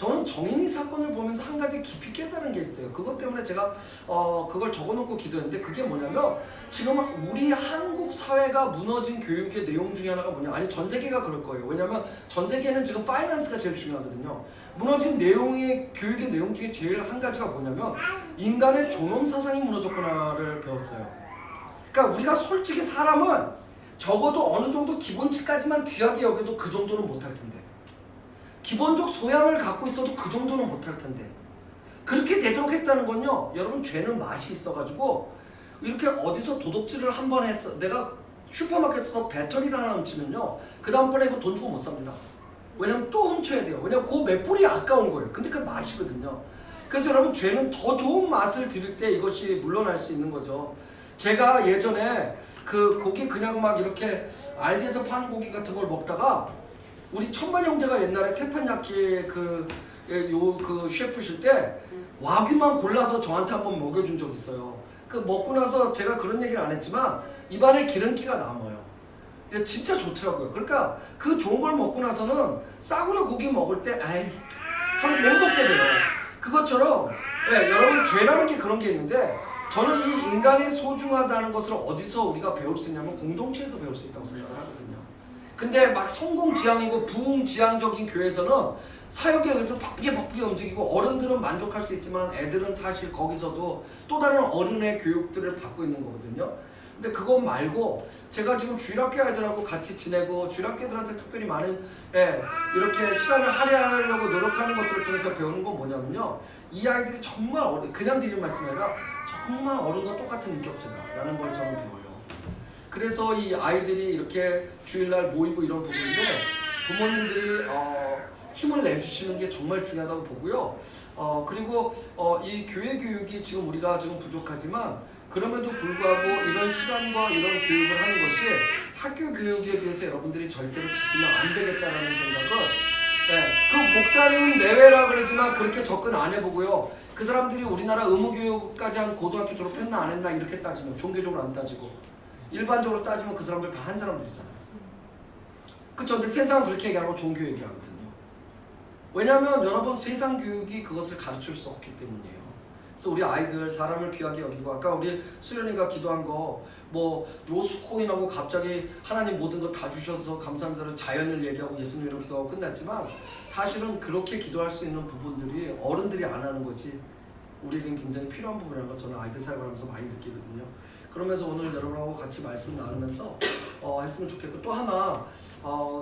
저는 정인이 사건을 보면서 한 가지 깊이 깨달은 게 있어요. 그것 때문에 제가 그걸 적어놓고 기도했는데, 그게 뭐냐면 지금 우리 한국 사회가 무너진 교육의 내용 중에 하나가 뭐냐, 아니 전 세계가 그럴 거예요. 왜냐면 전 세계는 지금 파이낸스가 제일 중요하거든요. 무너진 교육의 내용 중에 제일 한 가지가 뭐냐면 인간의 존엄 사상이 무너졌구나를 배웠어요. 그러니까 우리가 솔직히 사람은 적어도 어느 정도 기본치까지만 귀하게 여겨도 그 정도는 못할 텐데, 기본적 소양을 갖고 있어도 그 정도는 못할 텐데, 그렇게 되도록 했다는 건요, 여러분 죄는 맛이 있어가지고 이렇게 어디서 도둑질을 한 번 해서, 내가 슈퍼마켓에서 배터리를 하나 훔치면요 그 다음번에 이거 돈 주고 못 삽니다. 왜냐면 또 훔쳐야 돼요. 왜냐면 그 몇 불이 아까운 거예요. 근데 그 맛이거든요. 그래서 여러분 죄는 더 좋은 맛을 들일 때 이것이 물러날 수 있는 거죠. 제가 예전에 그 고기 그냥 막 이렇게 알디에서 파는 고기 같은 걸 먹다가, 우리 천만 형제가 옛날에 테판야키 그 셰프실 때 와규만 골라서 저한테 한번 먹여준 적 있어요. 그 먹고 나서 제가 그런 얘기를 안 했지만 입안에 기름기가 남아요. 진짜 좋더라고요. 그러니까 그 좋은 걸 먹고 나서는 싸구려 고기 먹을 때 아이 하고 못 먹게 돼요. 그것처럼 여러분 죄라는 게 그런 게 있는데, 저는 이 인간이 소중하다는 것을 어디서 우리가 배울 수 있냐면 공동체에서 배울 수 있다고 생각을 하거든요. 근데 막 성공지향이고 부흥지향적인 교회에서는 사역에 의해서 바쁘게 움직이고, 어른들은 만족할 수 있지만 애들은 사실 거기서도 또 다른 어른의 교육들을 받고 있는 거거든요. 근데 그거 말고 제가 지금 주일학교 아이들하고 같이 지내고 주일학교 애들한테 특별히 많은 이렇게 시간을 할애하려고 노력하는 것들을 통해서 배우는 건 뭐냐면요, 이 아이들이 정말 그냥 드리는 말씀이 아니라 정말 어른과 똑같은 인격체다라는 걸 저는 배워요. 그래서 이 아이들이 이렇게 주일날 모이고 이런 부분인데, 부모님들이 힘을 내주시는 게 정말 중요하다고 보고요. 그리고 이 교회 교육이 지금 우리가 지금 부족하지만, 그럼에도 불구하고 이런 시간과 이런 교육을 하는 것이 학교 교육에 비해서 여러분들이 절대로 지치면 안 되겠다라는 생각을, 그 목사님 내외라 그러지만 그렇게 접근 안 해보고요. 그 사람들이 우리나라 의무교육까지 한 고등학교 졸업했나 안 했나 이렇게 따지면, 종교적으로 안 따지고 일반적으로 따지면 그 사람들 다 한 사람들이잖아요. 그쵸? 근데 세상은 그렇게 얘기하고 종교 얘기하거든요. 왜냐하면 여러분 세상 교육이 그것을 가르칠 수 없기 때문이에요. 그래서 우리 아이들 사람을 귀하게 여기고, 아까 우리 수련이가 기도한 거 뭐 로스코인하고 갑자기 하나님 모든 거 다 주셔서 감사합니다 자연을 얘기하고 예수님으로 기도하고 끝났지만, 사실은 그렇게 기도할 수 있는 부분들이 어른들이 안 하는 거지 우리에겐 굉장히 필요한 부분이라는 걸 저는 아이들 사역을 하면서 많이 느끼거든요. 그러면서 오늘 여러분하고 같이 말씀 나누면서 했으면 좋겠고, 또 하나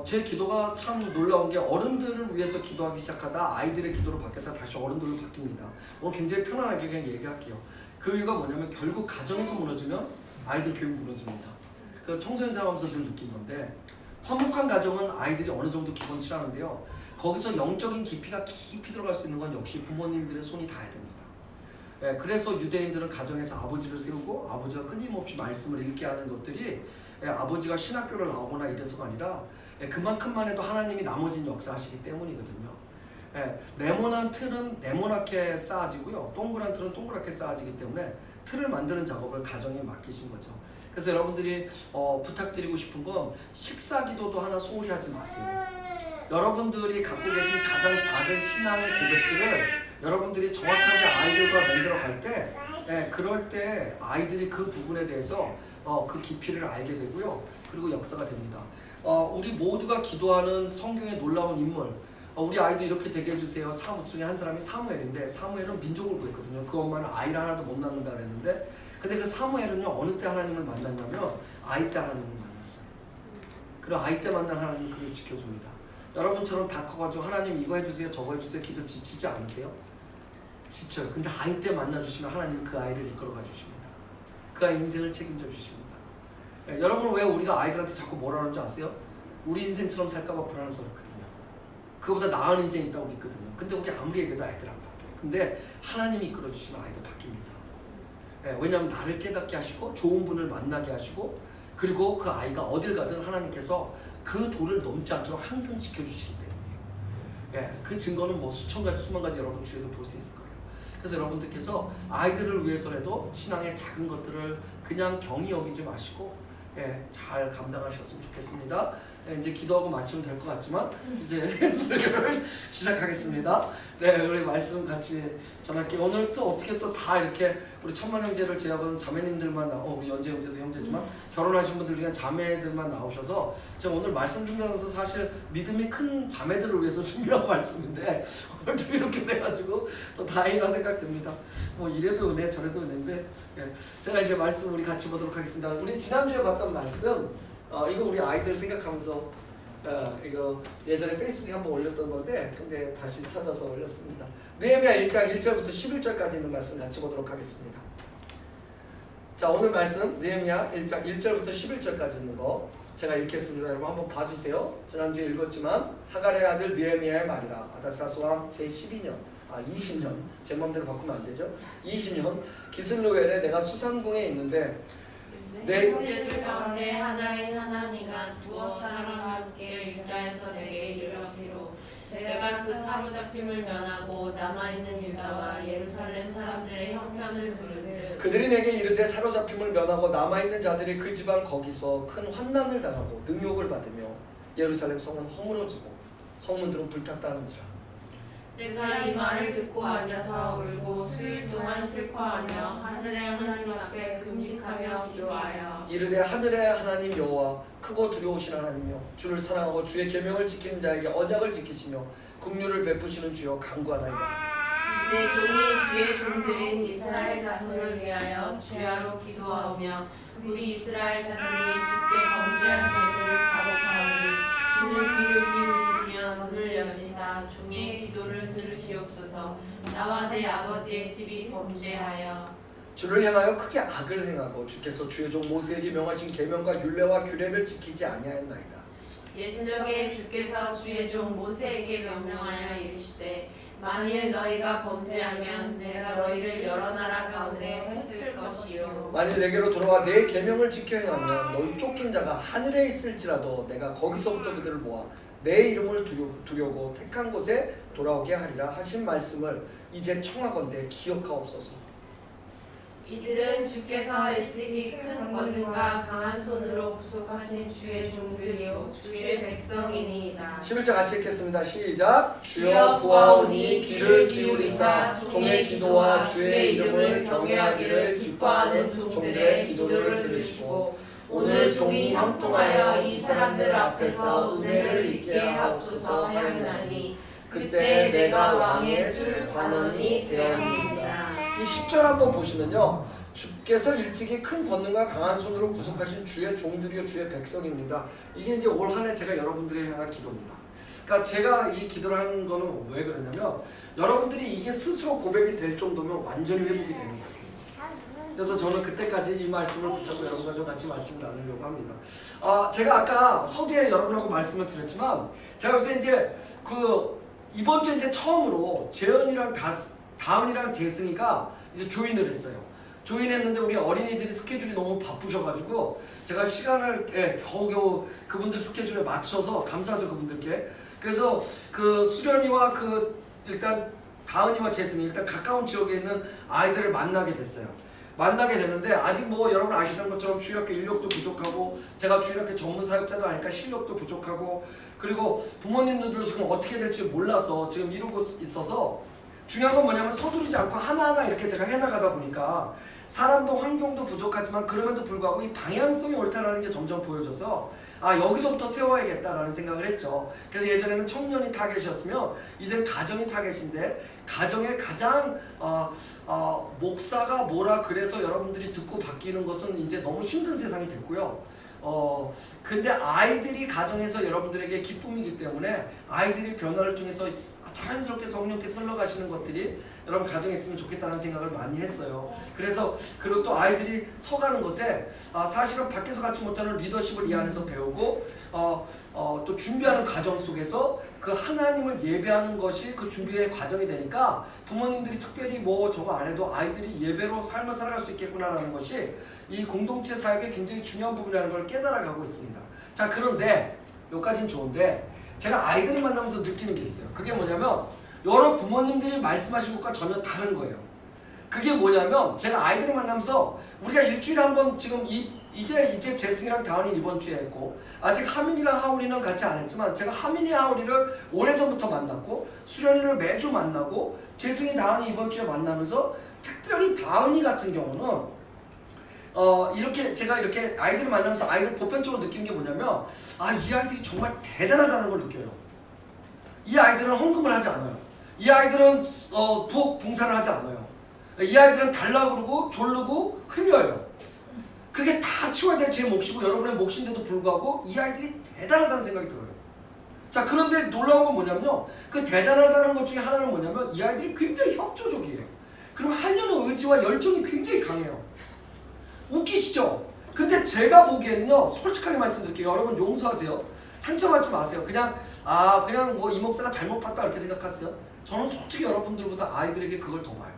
제 기도가 참 놀라운 게, 어른들을 위해서 기도하기 시작하다 아이들의 기도로 바뀌었다 다시 어른들로 바뀝니다. 오늘 굉장히 편안하게 그냥 얘기할게요. 그 이유가 뭐냐면, 결국 가정에서 무너지면 아이들 교육 무너집니다. 그 청소년 생활하면서 늘 느낀 건데, 화목한 가정은 아이들이 어느 정도 기본치라는데요, 거기서 영적인 깊이가 깊이 들어갈 수 있는 건 역시 부모님들의 손이 닿아야 됩니다. 그래서 유대인들은 가정에서 아버지를 세우고 아버지가 끊임없이 말씀을 읽게 하는 것들이, 아버지가 신학교를 나오거나 이래서가 아니라 그만큼만 해도 하나님이 나머진 역사하시기 때문이거든요. 네모난 틀은 네모나게 쌓아지고요, 동그란 틀은 동그랗게 쌓아지기 때문에 틀을 만드는 작업을 가정에 맡기신 거죠. 그래서 여러분들이 부탁드리고 싶은 건, 식사 기도도 하나 소홀히 하지 마세요. 여러분들이 갖고 계신 가장 작은 신앙의 고백들을 여러분들이 정확하게 아이들과 만들어 갈 때, 그럴 때 아이들이 그 부분에 대해서 그 깊이를 알게 되고요, 그리고 역사가 됩니다. 우리 모두가 기도하는 성경의 놀라운 인물, 우리 아이도 이렇게 되게 해주세요. 사무 중에 한 사람이 사무엘인데, 사무엘은 민족을 구했거든요. 그 엄마는 아이를 하나도 못 낳는다 그랬는데, 근데 그 사무엘은요 어느 때 하나님을 만났냐면 아이 때 하나님을 만났어요. 그리고 아이 때 만난 하나님은 그를 지켜줍니다. 여러분처럼 다 커가지고 하나님 이거 해주세요 저거 해주세요 기도 지치지 않으세요? 지쳐요. 근데 아이 때 만나주시면 하나님은 그 아이를 이끌어가 주십니다. 그 아이 인생을 책임져 주십니다. 여러분 왜 우리가 아이들한테 자꾸 뭐라는 줄 아세요? 우리 인생처럼 살까봐 불안해서 그렇거든요. 그거보다 나은 인생이 있다고 믿거든요. 근데 우리 아무리 얘기해도 아이들 안 바뀌어요. 근데 하나님이 이끌어주시면 아이들 바뀝니다. 왜냐하면 나를 깨닫게 하시고 좋은 분을 만나게 하시고, 그리고 그 아이가 어딜 가든 하나님께서 그 도를 넘지 않도록 항상 지켜주시기 때문이에요. 그 증거는 뭐 수천 가지 수만 가지 여러분 주위에도 볼 수 있을 거예요. 그래서 여러분들께서 아이들을 위해서라도 신앙의 작은 것들을 그냥 경히 여기지 마시고 잘 감당하셨으면 좋겠습니다. 이제 기도하고 마치면 될 것 같지만 이제 설교를 시작하겠습니다. 네, 우리 말씀 같이 전할게요. 오늘 또 어떻게 또 다 이렇게 우리 천만 형제를 제외한 자매님들만 우리 연재 형제도 형제지만 결혼하신 분들 중에 자매들만 나오셔서 제가 오늘 말씀 준비하면서 사실 믿음이 큰 자매들을 위해서 준비한 말씀인데 오늘 좀 이렇게 돼가지고 또 다행이라 생각됩니다. 뭐 이래도 은혜 저래도 은혜인데 제가 이제 말씀 우리 같이 보도록 하겠습니다. 우리 지난주에 봤던 말씀 이거 우리 아이들 생각하면서 이거 예전에 페이스북에 한번 올렸던 건데 근데 다시 찾아서 올렸습니다. 느헤미야 1장 1절부터 11절까지 있는 말씀 같이 보도록 하겠습니다. 자, 오늘 말씀 느헤미야 1장 1절부터 11절까지 있는 거 제가 읽겠습니다. 여러분 한번 봐주세요. 지난주에 읽었지만 하갈의 아들 느헤미야의 말이라. 아닥사스 왕 제12년 20년 제 맘대로 바꾸면 안 되죠. 20년 기슬로엘에 내가 수산궁에 있는데 내 형제들 가운데 하나인 하나니가 두어 사람과 함께 유다에서 내게 이르기로 내가 그 사로잡힘을 면하고 남아있는 유다와 예루살렘 사람들의 형편을 부르즉 그들이 내게 이르되 사로잡힘을 면하고 남아있는 자들이 그 지방 거기서 큰 환난을 당하고 능욕을 받으며 예루살렘 성은 허물어지고 성문들은 불탔다는지라. 내가 이 말을 듣고 앉아서 울고 수일 동안 슬퍼하며 하늘의 하나님 앞에 금식하며 기도하여 이르되 하늘의 하나님 여호와 크고 두려우신 하나님이여 주를 사랑하고 주의 계명을 지키는 자에게 언약을 지키시며 긍휼을 베푸시는 주여 간구하나이다. 내 종이 주의 종들인 이스라엘 자손을 위하여 주야로 기도하오며 우리 이스라엘 자손이 주께 범죄한 죄들을 자복하오니 주는 귀를 기울이시며 문을 여시사 종의 기도를 들으시옵소서. 나와 내 아버지의 집이 범죄하여 주를 향하여 크게 악을 행하고 주께서 주의 종 모세에게 명하신 계명과 율례와 규례를 지키지 아니하였나이다. 옛적에 주께서 주의 종 모세에게 명령하여 이르시되 만일 너희가 범죄하면 내가 너희를 여러 나라 가운데 흩을 것이요 만일 내게로 돌아와 내 계명을 지켜야 하면 너희 쫓긴 자가 하늘에 있을지라도 내가 거기서부터 그들을 모아 내 이름을 두려고 택한 곳에 돌아오게 하리라 하신 말씀을 이제 청하건대 기억하옵소서. 이들은 주께서 일찍이 큰 권능과 강한 손으로 구속하신 주의 종들이요 주의 백성이니이다. 11절 같이 읽겠습니다. 시작. 주여 구하오니 귀를 기울이사 종의 기도와 주의 이름을 경외하기를 기뻐하는 종들의 기도를 들으시고 오늘 종이 형통하여 이 사람들 앞에서 은혜를 입게 하옵소서 하였나니 그때 내가 왕의 술 관원이 되었느니라. 이 10절 한번 보시면요. 주께서 일찍이 큰 권능과 강한 손으로 구속하신 주의 종들이요 주의 백성입니다. 이게 이제 올 한 해 제가 여러분들을 향한 기도입니다. 그러니까 제가 이 기도를 하는 거는 왜 그러냐면 여러분들이 이게 스스로 고백이 될 정도면 완전히 회복이 되는 거예요. 그래서 저는 그때까지 이 말씀을 붙잡고 여러분과 좀 같이 말씀을 나누려고 합니다. 제가 아까 서두에 여러분하고 말씀을 드렸지만 제가 요새 이제 이번 주에 이제 처음으로 재현이랑 다은이랑 재승이가 이제 조인을 했어요. 조인했는데 우리 어린이들이 스케줄이 너무 바쁘셔가지고 제가 시간을 겨우겨우 그분들 스케줄에 맞춰서 감사하죠 그분들께. 그래서 그 수련이와 일단 다은이와 재승이 일단 가까운 지역에 있는 아이들을 만나게 됐어요. 만나게 됐는데 아직 뭐 여러분 아시는 것처럼 주일학교 인력도 부족하고 제가 주일학교 전문 사역자도 아니까 실력도 부족하고 그리고 부모님들도 지금 어떻게 될지 몰라서 지금 이러고 있어서 중요한 건 뭐냐면 서두르지 않고 하나하나 이렇게 제가 해나가다 보니까 사람도 환경도 부족하지만 그럼에도 불구하고 이 방향성이 옳다라는 게 점점 보여져서 여기서부터 세워야겠다라는 생각을 했죠. 그래서 예전에는 청년이 타겟이었으면 이젠 가정이 타겟인데 가정의 가장 목사가 뭐라 그래서 여러분들이 듣고 바뀌는 것은 이제 너무 힘든 세상이 됐고요. 근데 아이들이 가정에서 여러분들에게 기쁨이기 때문에 아이들이 변화를 통해서 자연스럽게 성령께서 흘러가시는 것들이 여러분 가정에 있으면 좋겠다는 생각을 많이 했어요. 그리고 또 아이들이 서가는 것에 사실은 밖에서 갖지 못하는 리더십을 이 안에서 배우고 또 준비하는 과정 속에서 그 하나님을 예배하는 것이 그 준비의 과정이 되니까 부모님들이 특별히 뭐 저거 안 해도 아이들이 예배로 삶을 살아갈 수 있겠구나라는 것이 이 공동체 사역의 굉장히 중요한 부분이라는 걸 깨달아가고 있습니다. 자, 그런데 여기까지는 좋은데 제가 아이들을 만나면서 느끼는 게 있어요. 그게 뭐냐면 여러 부모님들이 말씀하신 것과 전혀 다른 거예요. 그게 뭐냐면 제가 아이들을 만나면서 우리가 일주일에 한 번 지금 이 이제 재승이랑 다은이 이번 주에 했고 아직 하민이랑 하울이는 같이 안 했지만 제가 하민이 하울이를 오래전부터 만났고 수련이를 매주 만나고 재승이 다은이 이번 주에 만나면서 특별히 다은이 같은 경우는 이렇게 제가 이렇게 아이들을 만나면서 아이들 보편적으로 느낀 게 뭐냐면 이 아이들이 정말 대단하다는 걸 느껴요. 이 아이들은 헌금을 하지 않아요. 이 아이들은 부엌 봉사를 하지 않아요. 이 아이들은 달라고 그러고 졸르고 흘려요. 그게 다 치워야 될 제 몫이고 여러분의 몫인데도 불구하고 이 아이들이 대단하다는 생각이 들어요. 자, 그런데 놀라운 건 뭐냐면요, 그 대단하다는 것 중에 하나는 뭐냐면 이 아이들이 굉장히 협조적이에요. 그리고 하려는 의지와 열정이 굉장히 강해요. 웃기시죠? 근데 제가 보기에는요, 솔직하게 말씀드릴게요. 여러분 용서하세요. 상처받지 마세요. 그냥 뭐 이 목사가 잘못 봤다 이렇게 생각하세요. 저는 솔직히 여러분들보다 아이들에게 그걸 더 봐요.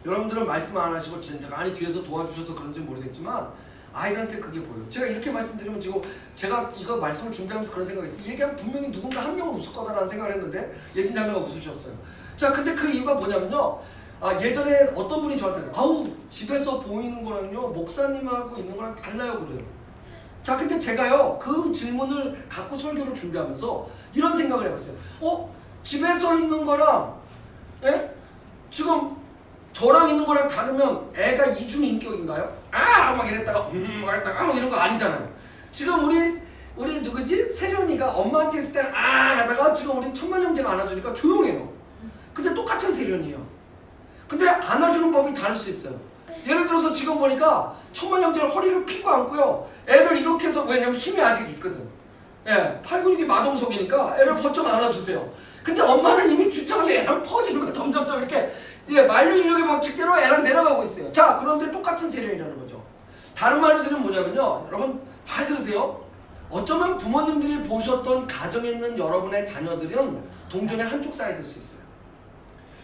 여러분들은 말씀 안 하시고 진짜 많이 뒤에서 도와주셔서 그런지 모르겠지만 아이들한테 그게 보여요. 제가 이렇게 말씀드리면 지금 제가 이거 말씀을 준비하면서 그런 생각이 있어요. 얘기하면 분명히 누군가 한 명은 웃을 거다라는 생각을 했는데 예진자매가 웃으셨어요. 자, 근데 그 이유가 뭐냐면요, 예전에 어떤 분이 저한테 집에서 보이는 거랑요 목사님하고 있는 거랑 달라요 그래요. 자, 근데 제가요 그 질문을 갖고 설교를 준비하면서 이런 생각을 해봤어요. 집에서 있는 거랑 지금 저랑 있는 거랑 다르면 애가 이중인격인가요? 막 이랬다가 막 이런 거 아니잖아요. 지금 우리 누구지? 세련이가 엄마한테 있을 때는 하다가 지금 우리 천만형제가 안아주니까 조용해요. 근데 똑같은 세련이에요. 근데 안아주는 법이 다를 수 있어요. 예를 들어서 지금 보니까 천만형제는 허리를 피고 안고요, 애를 이렇게 해서, 왜냐면 힘이 아직 있거든. 팔 근육이 마동석이니까 애를 번쩍 안아주세요. 근데 엄마는 이미 지쳐서 애랑 퍼지는 거 점점점 이렇게 만류인력의 법칙대로 애랑 내려가고 있어요. 자, 그런데 똑같은 세련이라는 거죠. 다른 말로 들으면 뭐냐면요, 여러분 잘 들으세요. 어쩌면 부모님들이 보셨던 가정에 있는 여러분의 자녀들은 동전의 한쪽 사이에 될 수 있어요.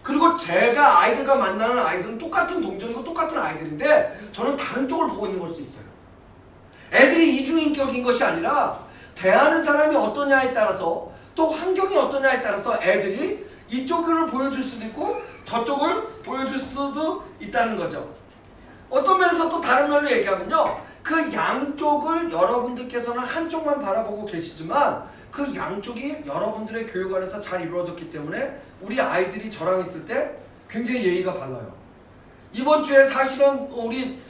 그리고 제가 아이들과 만나는 아이들은 똑같은 동전이고 똑같은 아이들인데 저는 다른 쪽을 보고 있는 걸 수 있어요. 애들이 이중인격인 것이 아니라 대하는 사람이 어떠냐에 따라서 또 환경이 어떠냐에 따라서 애들이 이쪽을 보여줄 수도 있고 저쪽을 보여줄 수도 있다는 거죠. 어떤 면에서 또 다른 면로 얘기하면요, 그 양쪽을 여러분들께서는 한쪽만 바라보고 계시지만 그 양쪽이 여러분들의 교육 안에서 잘 이루어졌기 때문에 우리 아이들이 저랑 있을 때 굉장히 예의가 발라요. 이번 주에 사실은 우리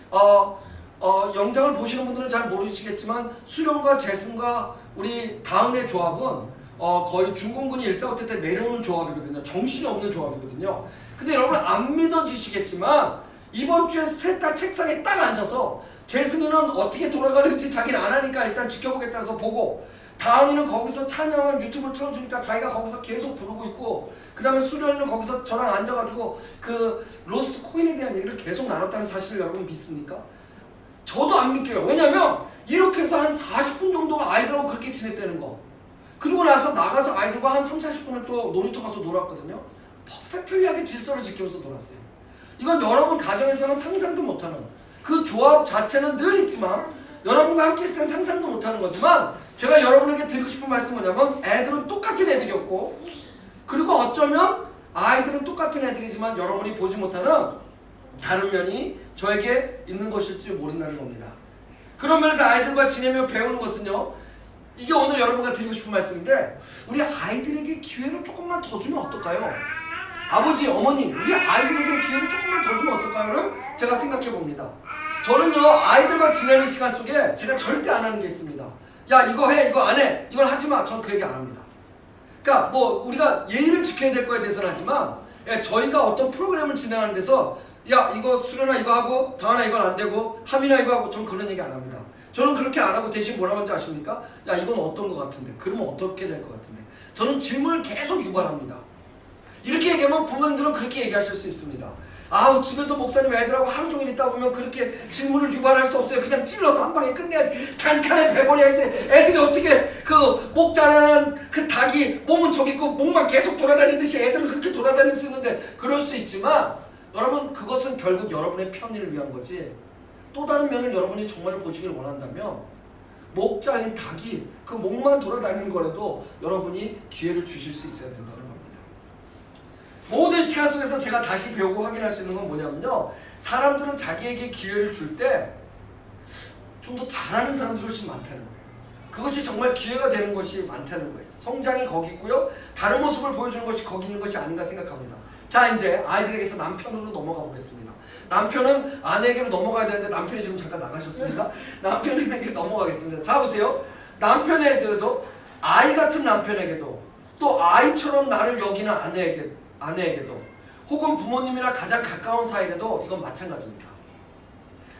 영상을 보시는 분들은 잘 모르시겠지만 수련과 재승과 우리 다은의 조합은 거의 중공군이 일사후퇴 때 내려오는 조합이거든요. 정신이 없는 조합이거든요. 근데 여러분 안 믿어지시겠지만 이번 주에 셋 다 책상에 딱 앉아서 재승이는 어떻게 돌아가는지 자기는 안 하니까 일단 지켜보겠다 해서 보고, 다은이는 거기서 찬양을 유튜브를 틀어주니까 자기가 거기서 계속 부르고 있고, 그 다음에 수련이는 거기서 저랑 앉아가지고 그 로스트 코인에 대한 얘기를 계속 나눴다는 사실을 여러분 믿습니까? 저도 안 믿겨요. 왜냐면 이렇게 해서 한 40분 정도가 아이들하고 그렇게 지냈다는 거. 그리고 나서 나가서 아이들과 한 30-40분을 또 놀이터 가서 놀았거든요. 퍼펙트리하게 질서를 지키면서 놀았어요. 이건 여러분 가정에서는 상상도 못하는, 그 조합 자체는 늘 있지만 여러분과 함께 있을 때 상상도 못하는 거지만, 제가 여러분에게 드리고 싶은 말씀은 뭐냐면 애들은 똑같은 애들이었고, 그리고 어쩌면 아이들은 똑같은 애들이지만 여러분이 보지 못하는 다른 면이 저에게 있는 것일지 모른다는 겁니다. 그런 면에서 아이들과 지내며 배우는 것은요, 이게 오늘 여러분과 드리고 싶은 말씀인데, 우리 아이들에게 기회를 조금만 더 주면 어떨까요? 아버지, 어머니, 우리 아이들에게 기회를 조금만 더 주면 어떨까요를 제가 생각해 봅니다. 저는요, 아이들과 지내는 시간 속에 제가 절대 안 하는 게 있습니다. 야, 이거 해, 이거 안 해, 이걸 하지 마. 전 그 얘기 안 합니다. 그러니까 뭐 우리가 예의를 지켜야 될 거에 대해서는 하지만, 저희가 어떤 프로그램을 진행하는 데서 야, 이거 수련아 이거 하고, 다은아 이건 안 되고, 하민아 이거 하고, 전 그런 얘기 안 합니다. 저는 그렇게 안 하고 대신 뭐라고 하는지 아십니까? 야, 이건 어떤 것 같은데, 그러면 어떻게 될 것 같은데. 저는 질문을 계속 유발합니다. 이렇게 얘기하면 부모님들은 그렇게 얘기하실 수 있습니다. 집에서 목사님 애들하고 하루 종일 있다 보면 그렇게 질문을 유발할 수 없어요. 그냥 찔러서 한 방에 끝내야지. 단칼에 베버려야지. 애들이 어떻게 그 목 자라는 그 닭이 몸은 저기 있고 목만 계속 돌아다니듯이 애들은 그렇게 돌아다닐 수 있는데, 그럴 수 있지만 여러분, 그것은 결국 여러분의 편의를 위한 거지, 또 다른 면을 여러분이 정말 보시길 원한다면 목 잘린 닭이 그 목만 돌아다니는 거라도 여러분이 기회를 주실 수 있어야 된다는 겁니다. 모든 시간 속에서 제가 다시 배우고 확인할 수 있는 건 뭐냐면요, 사람들은 자기에게 기회를 줄 때 좀 더 잘하는 사람들이 훨씬 많다는 거예요. 그것이 정말 기회가 되는 것이 많다는 거예요. 성장이 거기 있고요. 다른 모습을 보여주는 것이 거기 있는 것이 아닌가 생각합니다. 자, 이제 아이들에게서 남편으로 넘어가 보겠습니다. 남편은 아내에게로 넘어가야 되는데 남편이 지금 잠깐 나가셨습니다. 남편에게 넘어가겠습니다. 자, 보세요. 남편에게도, 아이 같은 남편에게도, 또 아이처럼 나를 여기는 아내에게도, 혹은 부모님이나 가장 가까운 사이에도 이건 마찬가지입니다.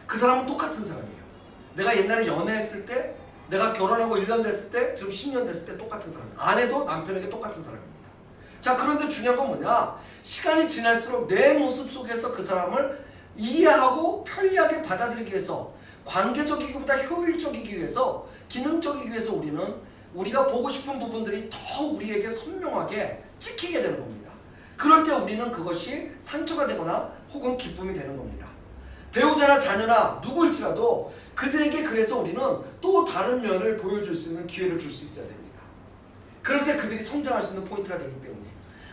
그 사람은 똑같은 사람이에요. 내가 옛날에 연애했을 때, 내가 결혼하고 1년 됐을 때, 지금 10년 됐을 때 똑같은 사람이에요. 아내도 남편에게 똑같은 사람입니다. 자, 그런데 중요한 건 뭐냐? 시간이 지날수록 내 모습 속에서 그 사람을 이해하고 편리하게 받아들이기 위해서, 관계적이기보다 효율적이기 위해서, 기능적이기 위해서 우리가 보고 싶은 부분들이 더 우리에게 선명하게 찍히게 되는 겁니다. 그럴 때 우리는 그것이 상처가 되거나 혹은 기쁨이 되는 겁니다. 배우자나 자녀나 누구일지라도 그들에게 그래서 우리는 또 다른 면을 보여줄 수 있는 기회를 줄 수 있어야 됩니다. 그럴 때 그들이 성장할 수 있는 포인트가 되기 때문에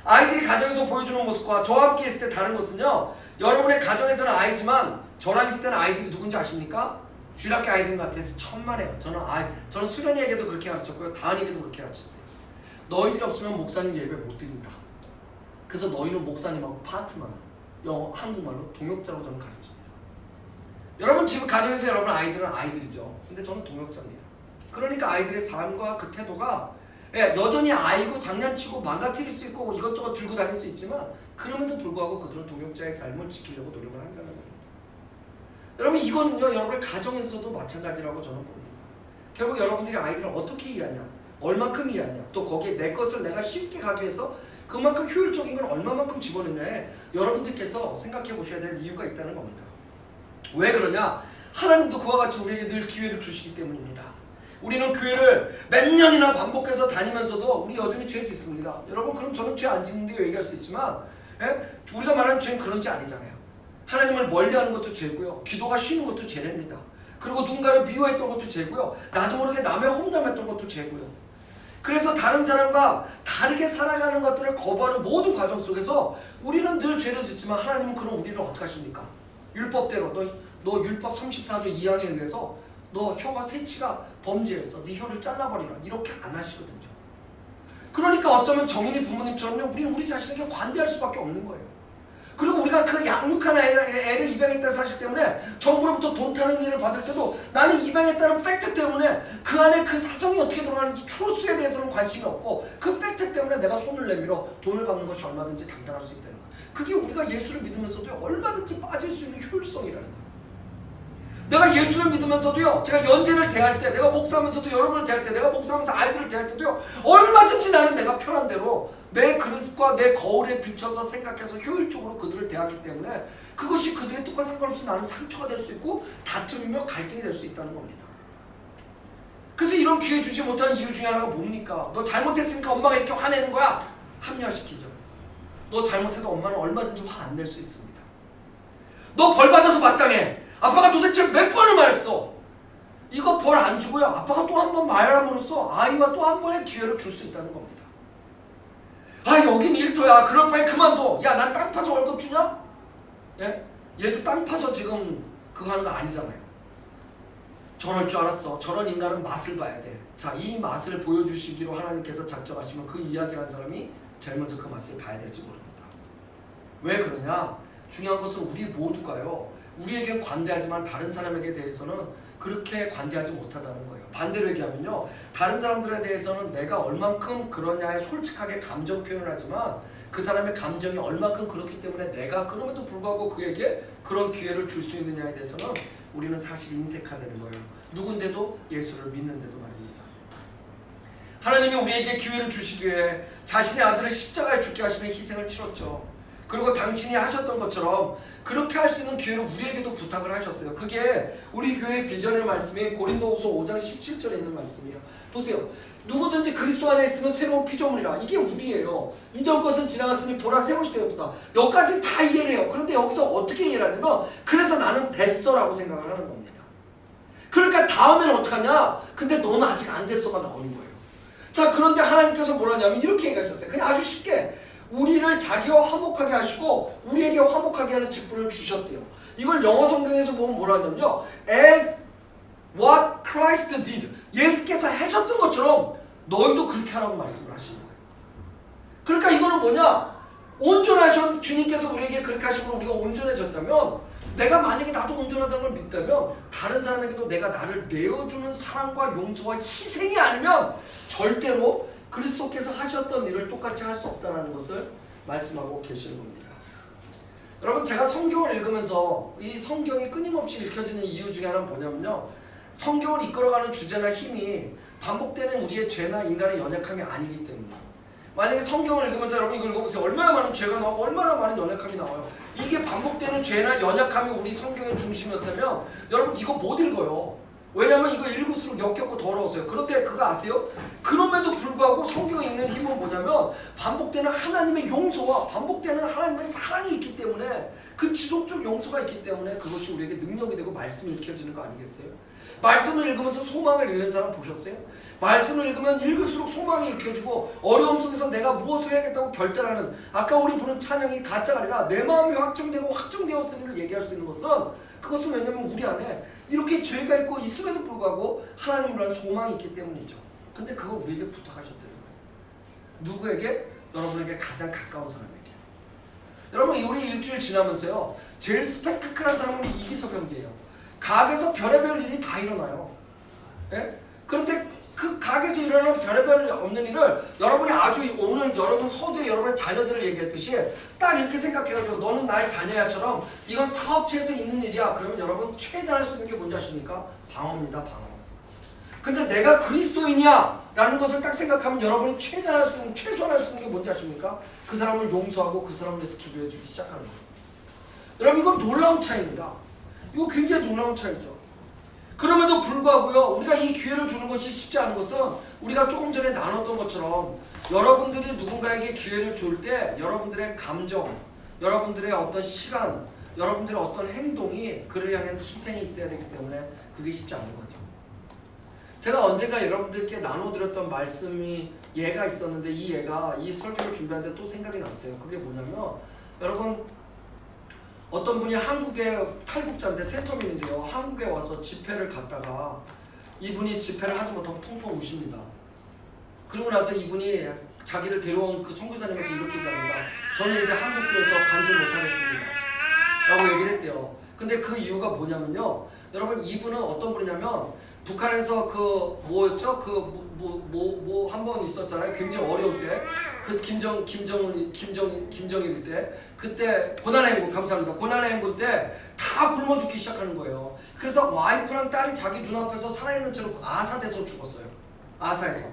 아이들이 가정에서 보여주는 모습과 저와 함께 있을 때 다른 것은요, 여러분의 가정에서는 아이지만 저랑 있을 때는 아이들이 누군지 아십니까? 주일학교 아이들 같아서 천만에요. 저는 수련이에게도 그렇게 가르쳤고요, 다은이에게도 그렇게 가르쳤어요. 너희들이 없으면 목사님 예배 못 드린다. 그래서 너희는 목사님하고 파트너, 한국말로 동역자로 저는 가르칩니다. 여러분 지금 가정에서 여러분 아이들은 아이들이죠. 근데 저는 동역자입니다. 그러니까 아이들의 삶과 그 태도가 여전히 아이고 장난치고 망가뜨릴 수 있고 이것저것 들고 다닐 수 있지만 그럼에도 불구하고 그들은 동역자의 삶을 지키려고 노력을 한다는 겁니다. 여러분 이거는요, 여러분의 가정에서도 마찬가지라고 저는 봅니다. 결국 여러분들이 아이들을 어떻게 이해하냐, 얼만큼 이해하냐, 또 거기에 내 것을 내가 쉽게 가기 위해서 그만큼 효율적인 걸 얼마만큼 집어넣냐에 여러분들께서 생각해 보셔야 될 이유가 있다는 겁니다. 왜 그러냐? 하나님도 그와 같이 우리에게 늘 기회를 주시기 때문입니다. 우리는 교회를 몇 년이나 반복해서 다니면서도 우리 여전히 죄 짓습니다. 여러분 그럼 저는 죄 안 짓는데 얘기할 수 있지만 우리가 말하는 죄는 그런 죄 아니잖아요. 하나님을 멀리하는 것도 죄고요, 기도가 쉬는 것도 죄입니다. 그리고 누군가를 미워했던 것도 죄고요, 나도 모르게 남의 험담했던 것도 죄고요. 그래서 다른 사람과 다르게 살아가는 것들을 거부하는 모든 과정 속에서 우리는 늘 죄를 짓지만 하나님은 그럼 우리를 어떻게 하십니까? 율법대로 너 율법 34조 2항에 의해서 너 혀가 세치가 범죄했어, 네 혀를 잘라버리라, 이렇게 안 하시거든요. 그러니까 어쩌면 정인이 부모님처럼요, 우리는 우리 자신에게 관대할 수밖에 없는 거예요. 그리고 우리가 그 양육한 애를 입양했다는 사실 때문에 정부로부터 돈 타는 일을 받을 때도 나는 입양했다는 팩트 때문에 그 안에 그 사정이 어떻게 돌아가는지 트루스에 대해서는 관심이 없고 그 팩트 때문에 내가 손을 내밀어 돈을 받는 것이 얼마든지 당당할 수 있다는 거예요. 그게 우리가 예수를 믿으면서도 얼마든지 빠질 수 있는 효율성이라는 거예요. 내가 예수를 믿으면서도요, 제가 연재를 대할 때, 내가 목사하면서도 여러분을 대할 때, 내가 목사하면서 아이들을 대할 때도요, 얼마든지 나는 내가 편한 대로 내 그릇과 내 거울에 비춰서 생각해서 효율적으로 그들을 대하기 때문에 그것이 그들의 뜻과 상관없이 나는 상처가 될 수 있고 다툼이며 갈등이 될 수 있다는 겁니다. 그래서 이런 기회 주지 못하는 이유 중에 하나가 뭡니까? 너 잘못했으니까 엄마가 이렇게 화내는 거야? 합리화시키죠. 너 잘못해도 엄마는 얼마든지 화 안 낼 수 있습니다. 너 벌 받아서 마땅해. 아빠가 도대체 몇 번을 말했어? 이거 벌 안 주고요, 아빠가 또 한 번 말함으로써 아이와 또 한 번의 기회를 줄 수 있다는 겁니다. 아, 여긴 일터야. 그럴 바에 그만둬. 야, 난 땅 파서 월급 주냐? 예? 얘도 땅 파서 지금 그거 하는 거 아니잖아요. 저럴 줄 알았어. 저런 인간은 맛을 봐야 돼. 자, 이 맛을 보여주시기로 하나님께서 작정하시면 그 이야기를 한 사람이 제일 먼저 그 맛을 봐야 될지 모릅니다. 왜 그러냐? 중요한 것은 우리 모두가요, 우리에게 관대하지만 다른 사람에게 대해서는 그렇게 관대하지 못하다는 거예요. 반대로 얘기하면요, 다른 사람들에 대해서는 내가 얼만큼 그러냐에 솔직하게 감정 표현을 하지만 그 사람의 감정이 얼만큼 그렇기 때문에 내가 그럼에도 불구하고 그에게 그런 기회를 줄 수 있느냐에 대해서는 우리는 사실 인색화되는 거예요. 누군데도 예수를 믿는데도 말입니다. 하나님이 우리에게 기회를 주시기 위해 자신의 아들을 십자가에 죽게 하시는 희생을 치렀죠. 그리고 당신이 하셨던 것처럼 그렇게 할 수 있는 기회를 우리에게도 부탁을 하셨어요. 그게 우리 교회 비전의 말씀인 고린도후서 5장 17절에 있는 말씀이에요. 보세요. 누구든지 그리스도 안에 있으면 새로운 피조물이라. 이게 우리예요. 이전 것은 지나갔으니 보라 새로운 시대였다. 여기까지는 다 이해를 해요. 그런데 여기서 어떻게 이해를 하냐면 그래서 나는 됐어라고 생각을 하는 겁니다. 그러니까 다음에는 어떡하냐? 근데 너는 아직 안 됐어가 나오는 거예요. 자, 그런데 하나님께서 뭐라냐면 이렇게 얘기하셨어요. 그냥 아주 쉽게 우리를 자기와 화목하게 하시고 우리에게 화목하게 하는 직분을 주셨대요. 이걸 영어 성경에서 보면 뭐라냐면요, as What Christ did. 예수께서 하셨던 것처럼 너희도 그렇게 하라고 말씀을 하시는 거예요. 그러니까 이거는 뭐냐? 온전하신 주님께서 우리에게 그렇게 하시면 우리가 온전해졌다면, 내가 만약에 나도 온전하다는 걸 믿다면 다른 사람에게도 내가 나를 내어주는 사랑과 용서와 희생이 아니면 절대로 그리스도께서 하셨던 일을 똑같이 할 수 없다는 것을 말씀하고 계시는 겁니다. 여러분, 제가 성경을 읽으면서 이 성경이 끊임없이 읽혀지는 이유 중에 하나는 뭐냐면요, 성경을 이끌어가는 주제나 힘이 반복되는 우리의 죄나 인간의 연약함이 아니기 때문이에요. 만약에 성경을 읽으면서 여러분 이걸 읽어보세요. 얼마나 많은 죄가 나오고 얼마나 많은 연약함이 나와요. 이게 반복되는 죄나 연약함이 우리 성경의 중심이었다면 여러분 이거 못 읽어요. 왜냐하면 이거 읽을수록 역겹고 더러워서요. 그런데 그거 아세요? 그럼에도 불구하고 성경에 있는 힘은 뭐냐면 반복되는 하나님의 용서와 반복되는 하나님의 사랑이 있기 때문에, 그 지속적 용서가 있기 때문에 그것이 우리에게 능력이 되고 말씀이 읽혀지는 거 아니겠어요? 말씀을 읽으면서 소망을 잃는 사람 보셨어요? 말씀을 읽으면 읽을수록 소망이 읽혀지고 어려움 속에서 내가 무엇을 해야겠다고 결단하는, 아까 우리 부른 찬양이 가짜가 아니라 내 마음이 확정되고 확정되었으니를 얘기할 수 있는 그것은 왜냐면 우리 안에 이렇게 죄가 있고 있음에도 불구하고 하나님을 위한 소망이 있기 때문이죠. 근데 그거 우리에게 부탁하셨다는 거예요. 누구에게? 여러분에게 가장 가까운 사람에게. 여러분, 우리 일주일 지나면서요, 제일 스펙타클한 사람은 이기석 형제예요. 각에서 별의별 일이 다 일어나요. 예? 그런데 그 각에서 일어나는 별의별 없는 일을 여러분이 아주 오늘 여러분 서두에 여러분의 자녀들을 얘기했듯이 딱 이렇게 생각해가지고 너는 나의 자녀야처럼 이건 사업체에서 있는 일이야. 그러면 여러분 최대한 할 수 있는 게 뭔지 아십니까? 방어입니다. 방어. 근데 내가 그리스도인이야 라는 것을 딱 생각하면 여러분이 최대한 할 수 있는, 최소한 할 수 있는 게 뭔지 아십니까? 그 사람을 용서하고 그 사람을 위해서 기도해 주기 시작하는 거예요. 여러분, 이건 놀라운 차이입니다. 이거 굉장히 놀라운 차이죠. 그럼에도 불구하고요, 우리가 이 기회를 주는 것이 쉽지 않은 것은 우리가 조금 전에 나눴던 것처럼 여러분들이 누군가에게 기회를 줄 때 여러분들의 감정, 여러분들의 어떤 시간, 여러분들의 어떤 행동이 그를 향한 희생이 있어야 되기 때문에 그게 쉽지 않은 거죠. 제가 언젠가 여러분들께 나눠드렸던 말씀이 예가 있었는데 이 예가 이 설교를 준비하는데 또 생각이 났어요. 그게 뭐냐면, 여러분, 어떤 분이 한국의 탈북자인데 세터민인데요, 한국에 와서 집회를 갔다가 이분이 집회를 하지 못하고 펑펑 우십니다. 그러고 나서 이분이 자기를 데려온 그 선교사님한테 이렇게 얘기합니다. 저는 이제 한국교회에서 간증 못하겠습니다 라고 얘기를 했대요. 근데 그 이유가 뭐냐면요, 여러분, 이분은 어떤 분이냐면 북한에서 그 뭐였죠? 그 한 번 있었잖아요. 굉장히 어려울 때. 그 김정일 때. 그때 고난의 행군, 감사합니다. 고난의 행군 때 다 굶어 죽기 시작하는 거예요. 그래서 와이프랑 딸이 자기 눈앞에서 살아있는 채로 아사돼서 죽었어요. 아사에서.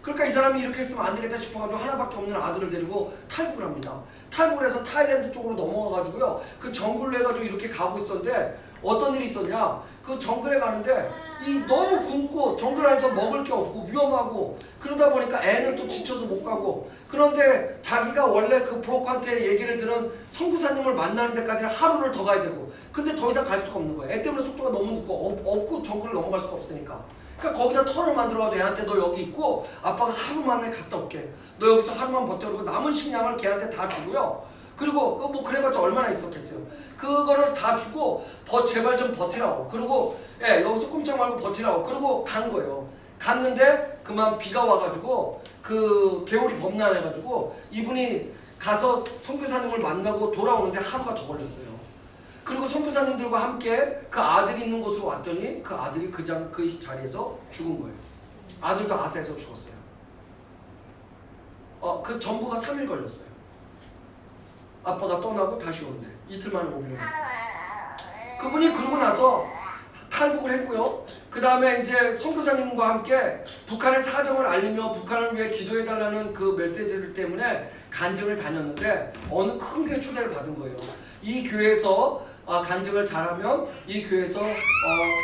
그러니까 이 사람이 이렇게 했으면 안 되겠다 싶어가지고 하나밖에 없는 아들을 데리고 탈북을 합니다. 탈북을 해서 타일랜드 쪽으로 넘어가가지고요, 그 정글로 해가지고 이렇게 가고 있었는데 어떤 일이 있었냐? 그 정글에 가는데 이 너무 굶고 정글 안에서 먹을 게 없고 위험하고 그러다 보니까 애는 또 지쳐서 못 가고, 그런데 자기가 원래 그 브로커한테 얘기를 들은 선교사님을 만나는 데까지는 하루를 더 가야 되고, 근데 더 이상 갈 수가 없는 거예요. 애 때문에 속도가 너무 늦고 없고 정글을 넘어갈 수가 없으니까. 그러니까 거기다 터를 만들어가지고 애한테 너 여기 있고 아빠가 하루 만에 갔다 올게. 너 여기서 하루만 버텨. 그리고 남은 식량을 걔한테 다 주고요. 그리고 그 뭐 그래봤자 얼마나 있었겠어요. 그거를 다 주고 제발 좀 버티라고. 그리고 여기서 꼼짝 말고 버티라고. 그리고 간 거예요. 갔는데 그만 비가 와가지고 그 개울이 범람해가지고 이분이 가서 선교사님을 만나고 돌아오는데 하루가 더 걸렸어요. 그리고 선교사님들과 함께 그 아들이 있는 곳으로 왔더니 그 아들이 그 자리에서 죽은 거예요. 아들도 아사에서 죽었어요. 그 전부가 3일 걸렸어요. 아빠가 떠나고 다시 오는데 이틀 만에 오기로 했어요. 그분이 그러고 나서 탈북을 했고요. 그 다음에 이제 선교사님과 함께 북한의 사정을 알리며 북한을 위해 기도해달라는 그 메시지를 때문에 간증을 다녔는데 어느 큰 교회 초대를 받은 거예요. 이 교회에서 간증을 잘하면 이 교회에서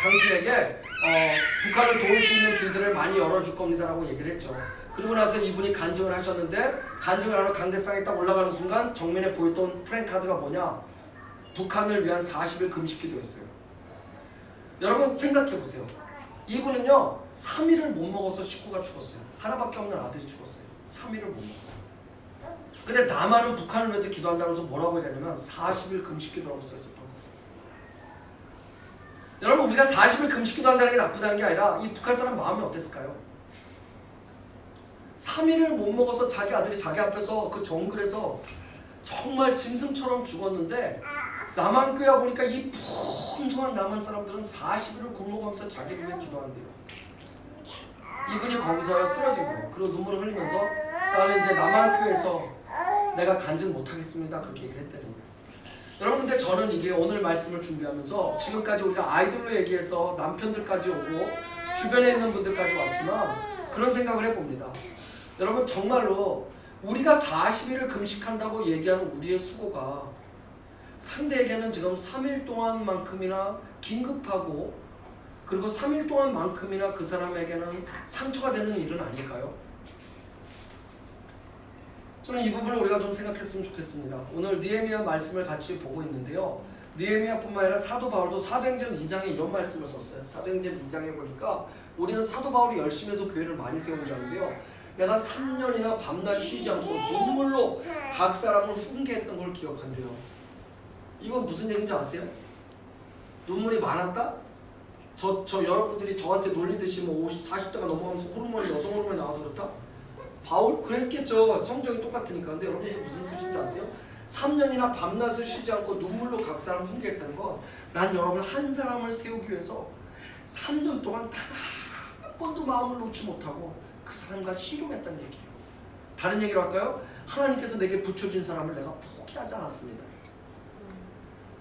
당신에게 북한을 도울 수 있는 길들을 많이 열어줄 겁니다 라고 얘기를 했죠. 그러고 나서 이분이 간증을 하셨는데, 간증을 하러 강대상에 딱 올라가는 순간 정면에 보였던 프랭카드가 뭐냐? 북한을 위한 40일 금식 기도였어요. 여러분 생각해보세요. 이분은요 3일을 못 먹어서 식구가 죽었어요. 하나밖에 없는 아들이 죽었어요. 3일을 못 먹었어요. 근데 남한은 북한을 위해서 기도한다면서 뭐라고 얘기하냐면 40일 금식 기도라고 써있었던 거예요. 여러분 우리가 40일 금식기도 한다는 게 나쁘다는 게 아니라 이 북한 사람 마음이 어땠을까요? 3일을 못 먹어서 자기 아들이 자기 앞에서 그 정글에서 정말 짐승처럼 죽었는데 남한 교회 보니까 이 풍성한 남한 사람들은 40일을 굶어가면서 자기를 위해 기도한대요. 이분이 거기서 쓰러진 거예요. 그리고 눈물을 흘리면서 나는 이제 남한 교회에서 내가 간증 못하겠습니다. 그렇게 얘기를 했다는 거예요. 여러분 근데 저는 이게 오늘 말씀을 준비하면서 지금까지 우리가 아이들로 얘기해서 남편들까지 오고 주변에 있는 분들까지 왔지만 그런 생각을 해봅니다. 여러분 정말로 우리가 40일을 금식한다고 얘기하는 우리의 수고가 상대에게는 지금 3일 동안만큼이나 긴급하고 그리고 3일 동안만큼이나 그 사람에게는 상처가 되는 일은 아닐까요? 저는 이 부분을 우리가 좀 생각했으면 좋겠습니다. 오늘 느헤미야 말씀을 같이 보고 있는데요. 느헤미야뿐만 아니라 사도 바울도 사도행전 2장에 이런 말씀을 썼어요. 사도행전 2장에 보니까 우리는 사도 바울이 열심히 해서 교회를 많이 세운 줄 아는데요. 내가 3년이나 밤낮 쉬지 않고 눈물로 각 사람을 훈계했던 걸 기억한대요. 이건 무슨 얘기인지 아세요? 눈물이 많았다? 저 여러분들이 저한테 놀리듯이 뭐 50, 40대가 넘어가면서 호르몬이 여성 호르몬이 나와서 그렇다? 바울? 그랬겠죠. 성적이 똑같으니까. 근데 여러분들 무슨 뜻인지 아세요? 3년이나 밤낮을 쉬지 않고 눈물로 각 사람 훈계했다는 건 난 여러분 한 사람을 세우기 위해서 3년 동안 단 한 번도 마음을 놓지 못하고 그 사람과 씨름했다는 얘기예요. 다른 얘기로 할까요? 하나님께서 내게 붙여준 사람을 내가 포기하지 않았습니다.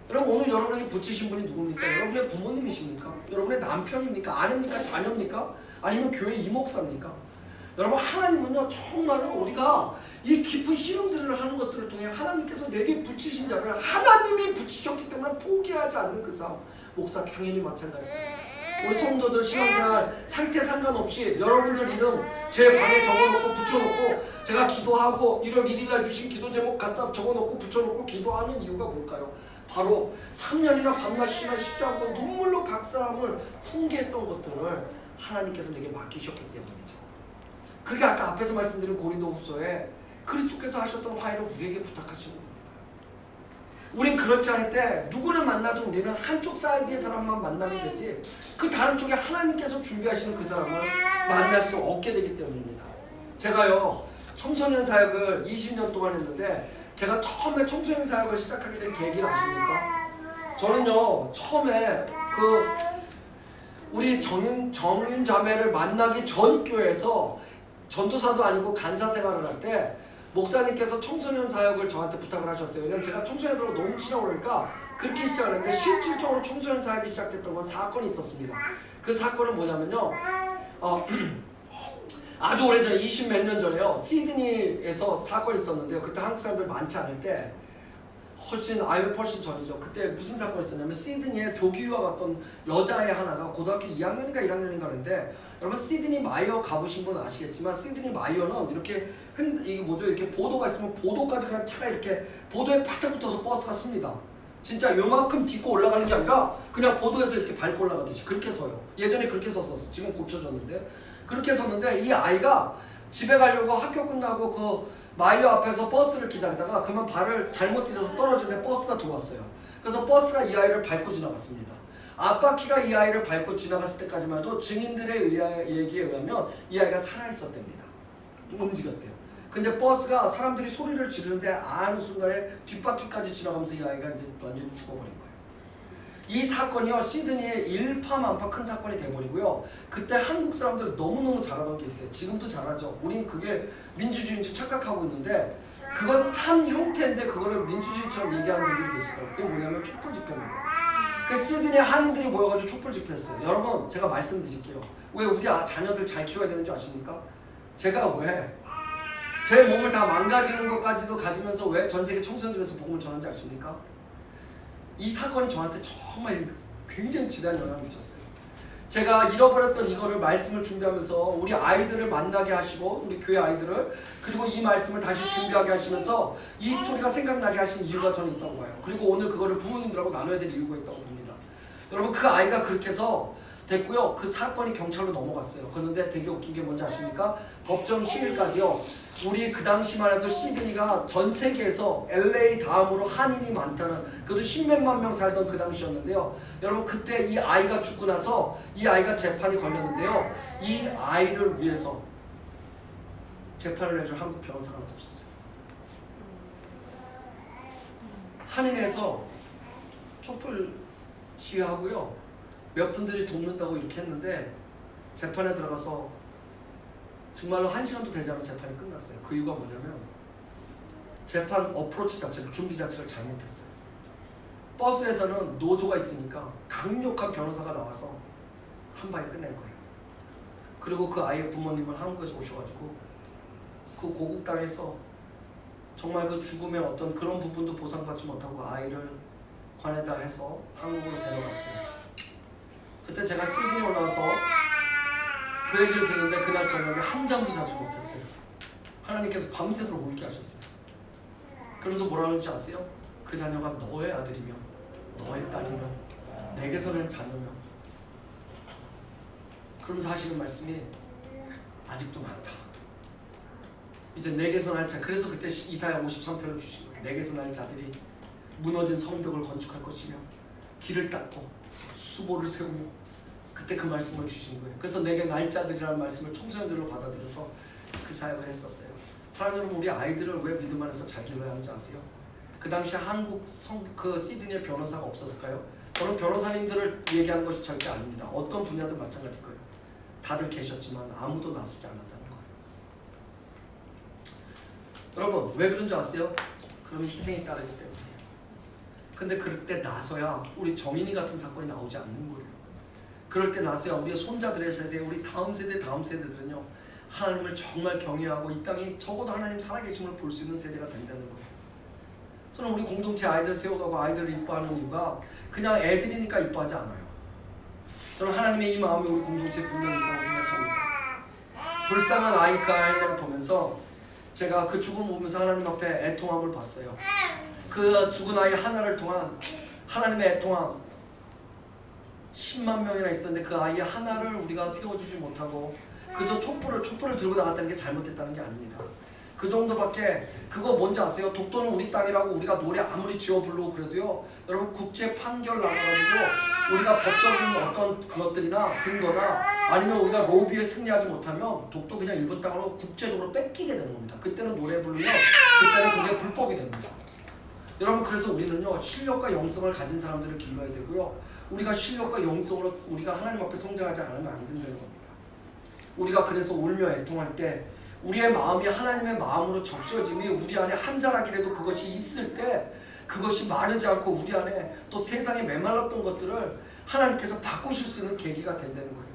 여러분 오늘 여러분에게 붙이신 분이 누굽니까? 여러분의 부모님이십니까? 여러분의 남편입니까? 아내입니까? 자녀입니까? 아니면 교회 이목사입니까? 여러분 하나님은요 정말로 우리가 이 깊은 씨름들을 하는 것들을 통해 하나님께서 내게 붙이신 자를 하나님이 붙이셨기 때문에 포기하지 않는 그 삶. 목사 당연히 마찬가지죠. 우리 성도들 신앙생활 상태 상관없이 여러분들 이름 제 방에 적어놓고 붙여놓고 제가 기도하고 1월 1일날 주신 기도 제목 갖다 적어놓고 붙여놓고 기도하는 이유가 뭘까요? 바로 3년이나 밤낮 쉬지 않고 눈물로 각 사람을 훈계했던 것들을 하나님께서 내게 맡기셨기 때문이죠. 그게 아까 앞에서 말씀드린 고린도후서에 그리스도께서 하셨던 화해를 우리에게 부탁하신 겁니다. 우린 그렇지 않을 때 누구를 만나도 우리는 한쪽 사이드의 사람만 만나면 되지 그 다른 쪽에 하나님께서 준비하시는 그 사람을 만날 수 없게 되기 때문입니다. 제가요 청소년 사역을 20년 동안 했는데 제가 처음에 청소년 사역을 시작하게 된 계기를 아십니까? 저는요 처음에 우리 정윤 자매를 만나기 전 교회에서 전도사도 아니고 간사 생활을 할 때 목사님께서 청소년 사역을 저한테 부탁을 하셨어요. 왜냐면 제가 청소년들하고 너무 친하고 그러니까 그렇게 시작을 했는데 실질적으로 청소년 사역이 시작됐던 건 사건이 있었습니다. 그 사건은 뭐냐면요 아주 오래전에 20몇 년 전에요 시드니에서 사건이 있었는데요. 그때 한국 사람들 많지 않을 때 IMF 훨씬 전이죠. 그때 무슨 사건이 있었냐면 시드니에 조기 유학 갔던 여자애 하나가 고등학교 2학년인가 1학년인가 하는데 여러분 시드니 마이어 가보신 분은 아시겠지만 시드니 마이어는 이렇게 이게 뭐죠? 이렇게 보도가 있으면 보도까지 그냥 차가 이렇게 보도에 바짝 붙어서 버스가 씁니다. 진짜 요만큼 딛고 올라가는 게 아니라 그냥 보도에서 이렇게 밟고 올라가듯이 그렇게 서요. 예전에 그렇게 섰었어. 지금 고쳐졌는데 그렇게 섰는데 이 아이가 집에 가려고 학교 끝나고 그 마이어 앞에서 버스를 기다리다가 그러면 발을 잘못 디뎌서 떨어지는데 버스가 들어왔어요. 그래서 버스가 이 아이를 밟고 지나갔습니다. 앞바퀴가 이 아이를 밟고 지나갔을 때까지만 해도 증인들의 얘기에 의하면 이 아이가 살아있었답니다. 움직였대요. 근데 버스가 사람들이 소리를 지르는데 아는 순간에 뒷바퀴까지 지나가면서 이 아이가 이제 완전히 죽어버린 거예요. 이 사건이요 시드니에 일파만파 큰 사건이 돼버리고요. 그때 한국 사람들은 너무너무 잘하던 게 있어요. 지금도 잘하죠. 우린 그게 민주주의인지 착각하고 있는데 그건 한 형태인데 그거를 민주주의처럼 얘기하는 분들이 계시더라고요. 그게 뭐냐면 촛불 집회입니다. 그 시드니 한인들이 모여가지고 촛불 집회했어요. 여러분 제가 말씀드릴게요. 왜 우리 자녀들 잘 키워야 되는지 아십니까? 제가 왜 제 몸을 다 망가지는 것까지도 가지면서 왜 전세계 청소년들에서 복음을 전하는지 아십니까? 이 사건이 저한테 정말 굉장히 지대한 영향을 미쳤어요. 제가 잃어버렸던 이거를 말씀을 준비하면서 우리 아이들을 만나게 하시고 우리 교회 아이들을 그리고 이 말씀을 다시 준비하게 하시면서 이 스토리가 생각나게 하신 이유가 저는 있다고 봐요. 그리고 오늘 그거를 부모님들하고 나눠야 될 이유가 있다고 봅니다. 여러분 그 아이가 그렇게 해서 됐고요. 그 사건이 경찰로 넘어갔어요. 그런데 되게 웃긴 게 뭔지 아십니까? 법정 시일까지요. 우리 그 당시만 해도 시드니가 전 세계에서 LA 다음으로 한인이 많다는, 그래도 10몇만 명 살던 그 당시였는데요. 여러분 그때 이 아이가 죽고 나서 이 아이가 재판이 걸렸는데요. 이 아이를 위해서 재판을 해줄 한국 변호사가 없었어요. 한인에서 촛불 시위하고요. 몇 분들이 돕는다고 이렇게 했는데 재판에 들어가서 정말로 1시간도 되지 않은 재판이 끝났어요. 그 이유가 뭐냐면 재판 어프로치 자체를, 준비 자체를 잘못했어요. 버스에서는 노조가 있으니까 강력한 변호사가 나와서 한 방에 끝낸 거예요. 그리고 그 아이의 부모님은 한국에서 오셔가지고 그 고국 땅에서 정말 그 죽음의 어떤 그런 부분도 보상받지 못하고 아이를 관에다 해서 한국으로 데려갔어요. 그때 제가 시드니 올라와서 그 얘기를 듣는데 그날 저녁에 한잠도 자지 못했어요. 하나님께서 밤새도록 울게 하셨어요. 그러면서 뭐라고 하는지 아세요? 그 자녀가 너의 아들이며 너의 딸이며 내게서 낸 자녀며. 그러면서 하시는 말씀이 아직도 많다. 이제 내게서 날 자, 그래서 그때 이사야 53편을 주신 거예요. 내게서 날 자들이 무너진 성벽을 건축할 것이며 길을 닦고 수보를 세우며. 그때 그 말씀을 주신 거예요. 그래서 내게 날짜들이라는 말씀을 청소년들로 받아들여서 그 사역을 했었어요. 사랑하는 여러분, 우리 아이들을 왜 믿음 안에서 잘 길러야 하는지 아세요? 그 당시 한국 그 시드니에 변호사가 없었을까요? 저는 변호사님들을 얘기하는 것이 절대 아닙니다. 어떤 분야든 마찬가지일 거예요. 다들 계셨지만 아무도 나서지 않았다는 거예요. 여러분 왜 그런 줄 아세요? 그러면 희생이 따르기 때문이에요. 근데 그럴 때 나서야 우리 정인이 같은 사건이 나오지 않는 거예요. 그럴 때 나서야 우리의 손자들의 세대, 우리 다음 세대들은요 하나님을 정말 경외하고 이 땅에 적어도 하나님 살아계심을 볼 수 있는 세대가 된다는 거예요. 저는 우리 공동체 아이들 세워가고 아이들을 이뻐하는 이유가 그냥 애들이니까 이뻐하지 않아요. 저는 하나님의 이 마음이 우리 공동체에 분명히 있다고 생각합니다. 불쌍한 아이 그 아이를 보면서 제가 그 죽음을 보면서 하나님 앞에 애통함을 봤어요. 그 죽은 아이 하나를 통한 하나님의 애통함, 10만 명이나 있었는데 그 아이 하나를 우리가 세워주지 못하고 그저 촛불을 들고 나갔다는 게 잘못했다는 게 아닙니다. 그 정도밖에. 그거 뭔지 아세요? 독도는 우리 땅이라고 우리가 노래 아무리 지어 부르고 그래도요, 여러분 국제 판결 나가가지고 우리가 법적인 어떤 그것들이나 근거나 아니면 우리가 로비에 승리하지 못하면 독도 그냥 일본 땅으로 국제적으로 뺏기게 되는 겁니다. 그때는 노래 부르면 그때는 그게 불법이 됩니다. 여러분 그래서 우리는요 실력과 영성을 가진 사람들을 길러야 되고요, 우리가 실력과 영성으로 우리가 하나님 앞에 성장하지 않으면 안 된다는 겁니다. 우리가 그래서 울며 애통할 때 우리의 마음이 하나님의 마음으로 적셔짐이 우리 안에 한 자락이라도 그것이 있을 때 그것이 마르지 않고 우리 안에 또 세상에 메말랐던 것들을 하나님께서 바꾸실 수 있는 계기가 된다는 거예요.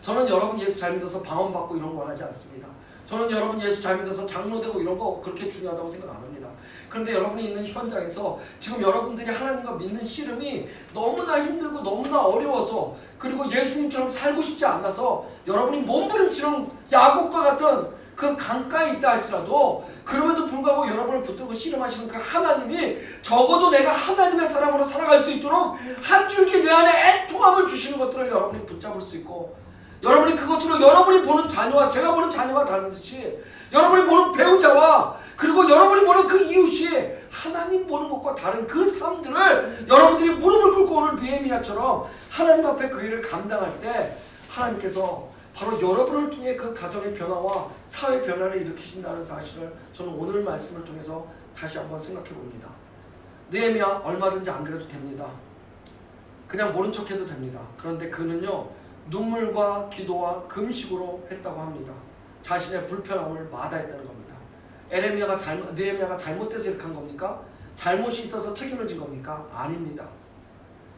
저는 여러분 예수 잘 믿어서 방언받고 이런 거 원하지 않습니다. 저는 여러분 예수 잘 믿어서 장로되고 이런 거 그렇게 중요하다고 생각 안 합니다. 그런데 여러분이 있는 현장에서 지금 여러분들이 하나님과 믿는 씨름이 너무나 힘들고 너무나 어려워서, 그리고 예수님처럼 살고 싶지 않아서 여러분이 몸부림치는 야곱과 같은 그 강가에 있다 할지라도 그럼에도 불구하고 여러분을 붙들고 씨름하시는 그 하나님이 적어도 내가 하나님의 사람으로 살아갈 수 있도록 한 줄기 내 안에 애통함을 주시는 것들을 여러분이 붙잡을 수 있고, 여러분이 그것으로 여러분이 보는 자녀와 제가 보는 자녀가 다르듯이 여러분이 보는 배우자와 그리고 여러분이 보는 그 이웃이 하나님 보는 것과 다른 그 삶들을 여러분들이 무릎을 꿇고 오는 느헤미야처럼 하나님 앞에 그 일을 감당할 때 하나님께서 바로 여러분을 통해 그 가정의 변화와 사회 변화를 일으키신다는 사실을 저는 오늘 말씀을 통해서 다시 한번 생각해 봅니다. 느헤미야 얼마든지 안 그래도 됩니다. 그냥 모른 척 해도 됩니다. 그런데 그는요 눈물과 기도와 금식으로 했다고 합니다. 자신의 불편함을 마다했다는 겁니다. 느헤미야가 잘못돼서 이렇게 한 겁니까? 잘못이 있어서 책임을 진 겁니까? 아닙니다.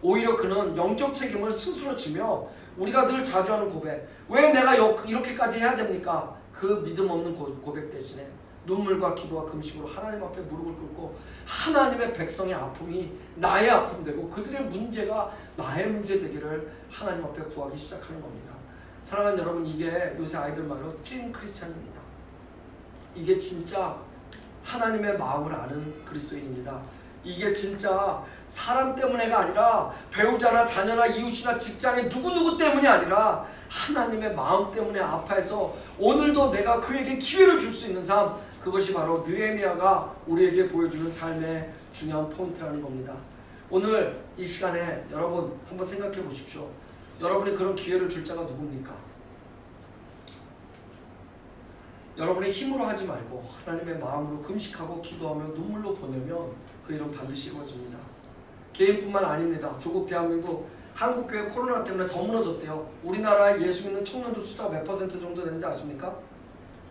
오히려 그는 영적 책임을 스스로 지며 우리가 늘 자주 하는 고백, 왜 내가 이렇게까지 해야 됩니까? 그 믿음 없는 고백 대신에 눈물과 기도와 금식으로 하나님 앞에 무릎을 꿇고 하나님의 백성의 아픔이 나의 아픔 되고 그들의 문제가 나의 문제 되기를 하나님 앞에 구하기 시작하는 겁니다. 사랑하는 여러분, 이게 요새 아이들 말로 찐 크리스찬입니다. 이게 진짜 하나님의 마음을 아는 그리스도인입니다. 이게 진짜 사람 때문에가 아니라 배우자나 자녀나 이웃이나 직장의 누구누구 때문이 아니라 하나님의 마음 때문에 아파해서 오늘도 내가 그에게 기회를 줄 수 있는 삶, 그것이 바로 느헤미야가 우리에게 보여주는 삶의 중요한 포인트라는 겁니다. 오늘 이 시간에 여러분 한번 생각해 보십시오. 여러분이 그런 기회를 줄 자가 누굽니까? 여러분의 힘으로 하지 말고 하나님의 마음으로 금식하고 기도하며 눈물로 보내면 그 일은 반드시 이루어집니다. 개인뿐만 아닙니다. 조국 대한민국 한국교회 코로나 때문에 더 무너졌대요. 우리나라에 예수 믿는 청년들 숫자가 몇 퍼센트 정도 되는지 아십니까?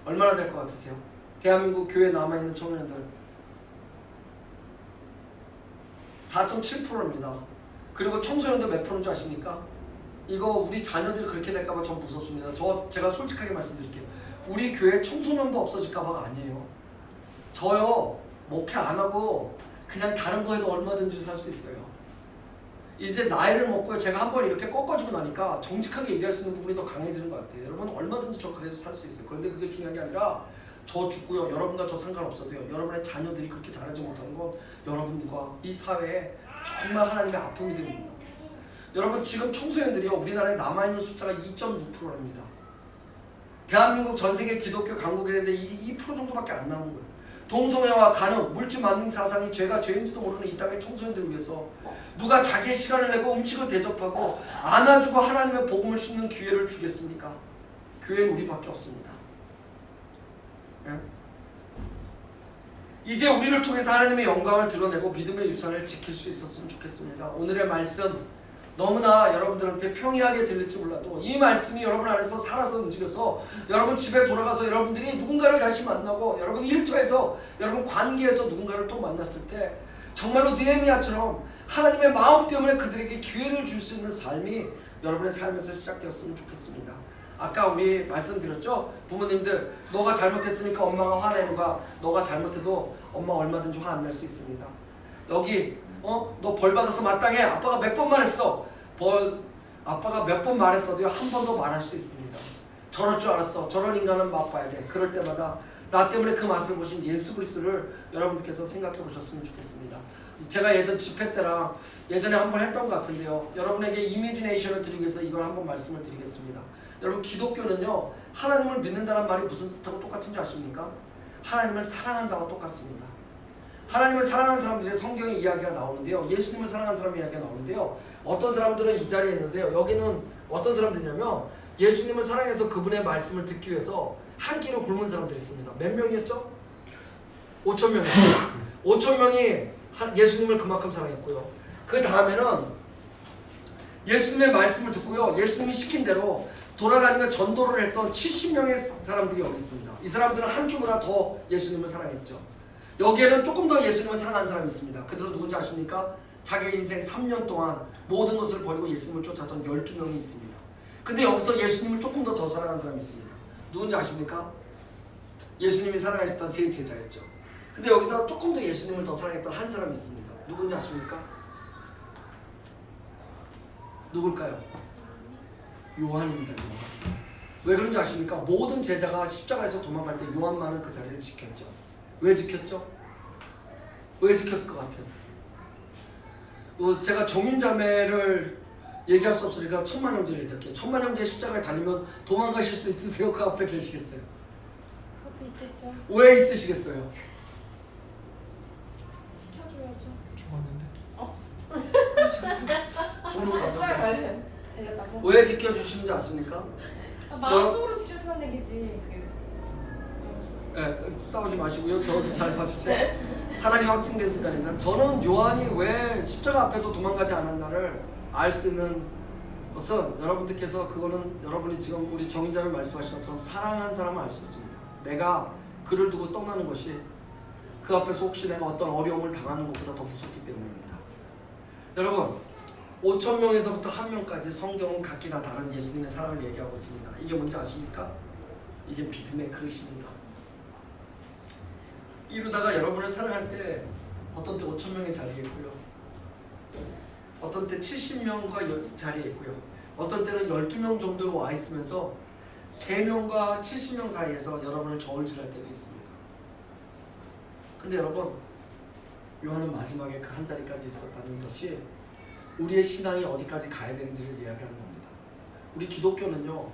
얼마나 될 것 같으세요? 대한민국 교회에 남아있는 청년들 4.7%입니다. 그리고 청소년들 몇 프로인지 아십니까? 이거 우리 자녀들이 그렇게 될까봐 전 무섭습니다. 제가 솔직하게 말씀드릴게요. 우리 교회 청소년도 없어질까봐가 아니에요. 저요 목회 안 하고 그냥 다른 거 해도 얼마든지 살 수 있어요. 이제 나이를 먹고 제가 한번 이렇게 꺾어주고 나니까 정직하게 얘기할 수 있는 부분이 더 강해지는 것 같아요. 여러분 얼마든지 저 그래도 살 수 있어요. 그런데 그게 중요한 게 아니라 저 죽고요. 여러분과 저 상관없어도요. 여러분의 자녀들이 그렇게 잘하지 못하는 건 여러분과 이 사회에 정말 하나님의 아픔이 됩니다. 여러분 지금 청소년들이요. 우리나라에 남아있는 숫자가 2.6%입니다. 대한민국 전세계 기독교 강국인데 2% 정도밖에 안 남은 거예요. 동성애와 간음, 물질 만능 사상이 죄가 죄인지도 모르는 이 땅의 청소년들을 위해서 누가 자기의 시간을 내고 음식을 대접하고 안아주고 하나님의 복음을 심는 기회를 주겠습니까? 교회는 우리밖에 없습니다. 예? 이제 우리를 통해서 하나님의 영광을 드러내고 믿음의 유산을 지킬 수 있었으면 좋겠습니다. 오늘의 말씀 너무나 여러분들한테 평이하게 들릴지 몰라도 이 말씀이 여러분 안에서 살아서 움직여서 여러분 집에 돌아가서 여러분들이 누군가를 다시 만나고 여러분 일터에서 여러분 관계에서 누군가를 또 만났을 때 정말로 느헤미야처럼 하나님의 마음 때문에 그들에게 기회를 줄 수 있는 삶이 여러분의 삶에서 시작되었으면 좋겠습니다. 아까 우리 말씀드렸죠? 부모님들 너가 잘못했으니까 엄마가 화내는 거야. 너가 잘못해도 엄마가 얼마든지 화 안 날 수 있습니다. 여기 너 벌 받아서 마땅해. 아빠가 몇 번 말했어. 아빠가 몇 번 말했어도요 한 번 더 말할 수 있습니다. 저럴 줄 알았어. 저런 인간은 맛봐야 돼. 그럴 때마다 나 때문에 그 맛을 보신 예수 그리스도를 여러분들께서 생각해 보셨으면 좋겠습니다. 제가 예전 집회 때랑 예전에 한번 했던 것 같은데요. 여러분에게 이미지네이션을 드리기 위해서 이걸 한번 말씀을 드리겠습니다. 여러분 기독교는요 하나님을 믿는다는 말이 무슨 뜻하고 똑같은지 아십니까? 하나님을 사랑한다고 똑같습니다. 하나님을 사랑하는 사람들의 성경의 이야기가 나오는데요. 예수님을 사랑하는 사람의 이야기가 나오는데요. 어떤 사람들은 이 자리에 있는데요. 여기는 어떤 사람들이냐면 예수님을 사랑해서 그분의 말씀을 듣기 위해서 한 끼로 굶은 사람들이 있습니다. 몇 명이었죠? 5,000명이었죠. 5,000명이 예수님을 그만큼 사랑했고요. 그 다음에는 예수님의 말씀을 듣고요. 예수님이 시킨 대로 돌아다니며 전도를 했던 70명의 사람들이 여기 있습니다. 이 사람들은 한 끼보다 더 예수님을 사랑했죠. 여기에는 조금 더 예수님을 사랑하는 사람이 있습니다. 그들은 누군지 아십니까? 자기 인생 3년 동안 모든 것을 버리고 예수님을 쫓았던 12명이 있습니다. 근데 여기서 예수님을 조금 더 사랑하는 사람이 있습니다. 누군지 아십니까? 예수님이 사랑하셨던 세 제자였죠. 근데 여기서 조금 더 예수님을 더 사랑했던 한 사람이 있습니다. 누군지 아십니까? 누굴까요? 요한입니다. 요한. 왜 그런지 아십니까? 모든 제자가 십자가에서 도망갈 때 요한만은 그 자리를 지켰죠. 왜 지켰죠? 왜 지켰을 것 같아요? 제가 정윤자매를 얘기할 수 없으니까 천만형제를 얘기할게요. 천만형제 십자가에 달리면 도망가실 수 있으세요? 그 앞에 계시겠어요? 그것도 있겠죠. 왜 있으시겠어요? 지켜줘야죠. 죽었는데? 알렸다고? 왜 지켜주시는지 아십니까? 마음속으로 지켜준다는 얘기지. 싸우지 마시고요. 저도 잘 봐주세요. 사랑이 확증된 순간입니다. 저는 요한이 왜 십자가 앞에서 도망가지 않았나를 알 수 있는 것은 여러분들께서 그거는 여러분이 지금 우리 정인자님 말씀하신 것처럼 사랑하는 사람은 알 수 있습니다. 내가 그를 두고 떠나는 것이 그 앞에서 혹시 내가 어떤 어려움을 당하는 것보다 더 무섭기 때문입니다. 여러분 5,000명에서부터 1명까지 성경은 각기 다 다른 예수님의 사랑을 얘기하고 있습니다. 이게 뭔지 아십니까? 이게 믿음의 그릇입니다. 이루다가 여러분을 사랑할 때 어떤 때 5,000명의 자리에 있고요. 어떤 때 70명과 자리에 있고요. 어떤 때는 12명 정도 와 있으면서 3명과 70명 사이에서 여러분을 저울질할 때도 있습니다. 근데 여러분 요한은 마지막에 그 한 자리까지 있었다는 것이 우리의 신앙이 어디까지 가야 되는지를 이야기하는 겁니다. 우리 기독교는요,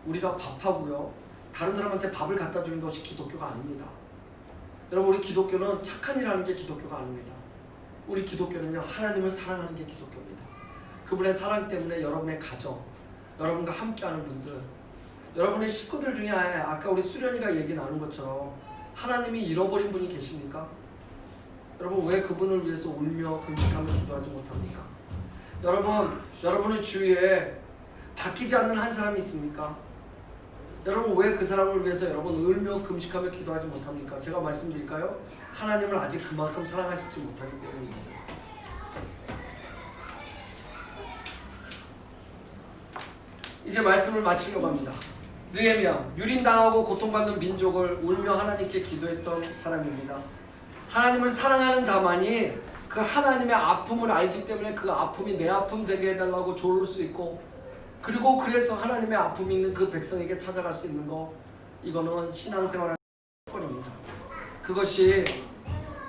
우리가 밥하고요, 다른 사람한테 밥을 갖다 주는 것이 기독교가 아닙니다. 여러분, 우리 기독교는 착한 일 하는 게 기독교가 아닙니다. 우리 기독교는요, 하나님을 사랑하는 게 기독교입니다. 그분의 사랑 때문에 여러분의 가정, 여러분과 함께하는 분들, 여러분의 식구들 중에 아까 우리 수련이가 얘기 나눈 것처럼 하나님이 잃어버린 분이 계십니까? 여러분, 왜 그분을 위해서 울며 금식하며 기도하지 못합니까? 여러분의 주위에 바뀌지 않는 한 사람이 있습니까? 여러분, 왜 그 사람을 위해서 여러분 울며 금식하며 기도하지 못합니까? 제가 말씀드릴까요? 하나님을 아직 그만큼 사랑하시지 못하기 때문입니다. 이제 말씀을 마치려고 합니다. 느헤미야, 유린당하고 고통받는 민족을 울며 하나님께 기도했던 사람입니다. 하나님을 사랑하는 자만이 그 하나님의 아픔을 알기 때문에 그 아픔이 내 아픔 되게 해달라고 조를 수 있고, 그리고 그래서 하나님의 아픔이 있는 그 백성에게 찾아갈 수 있는 거, 이거는 신앙생활의 조건입니다. 그것이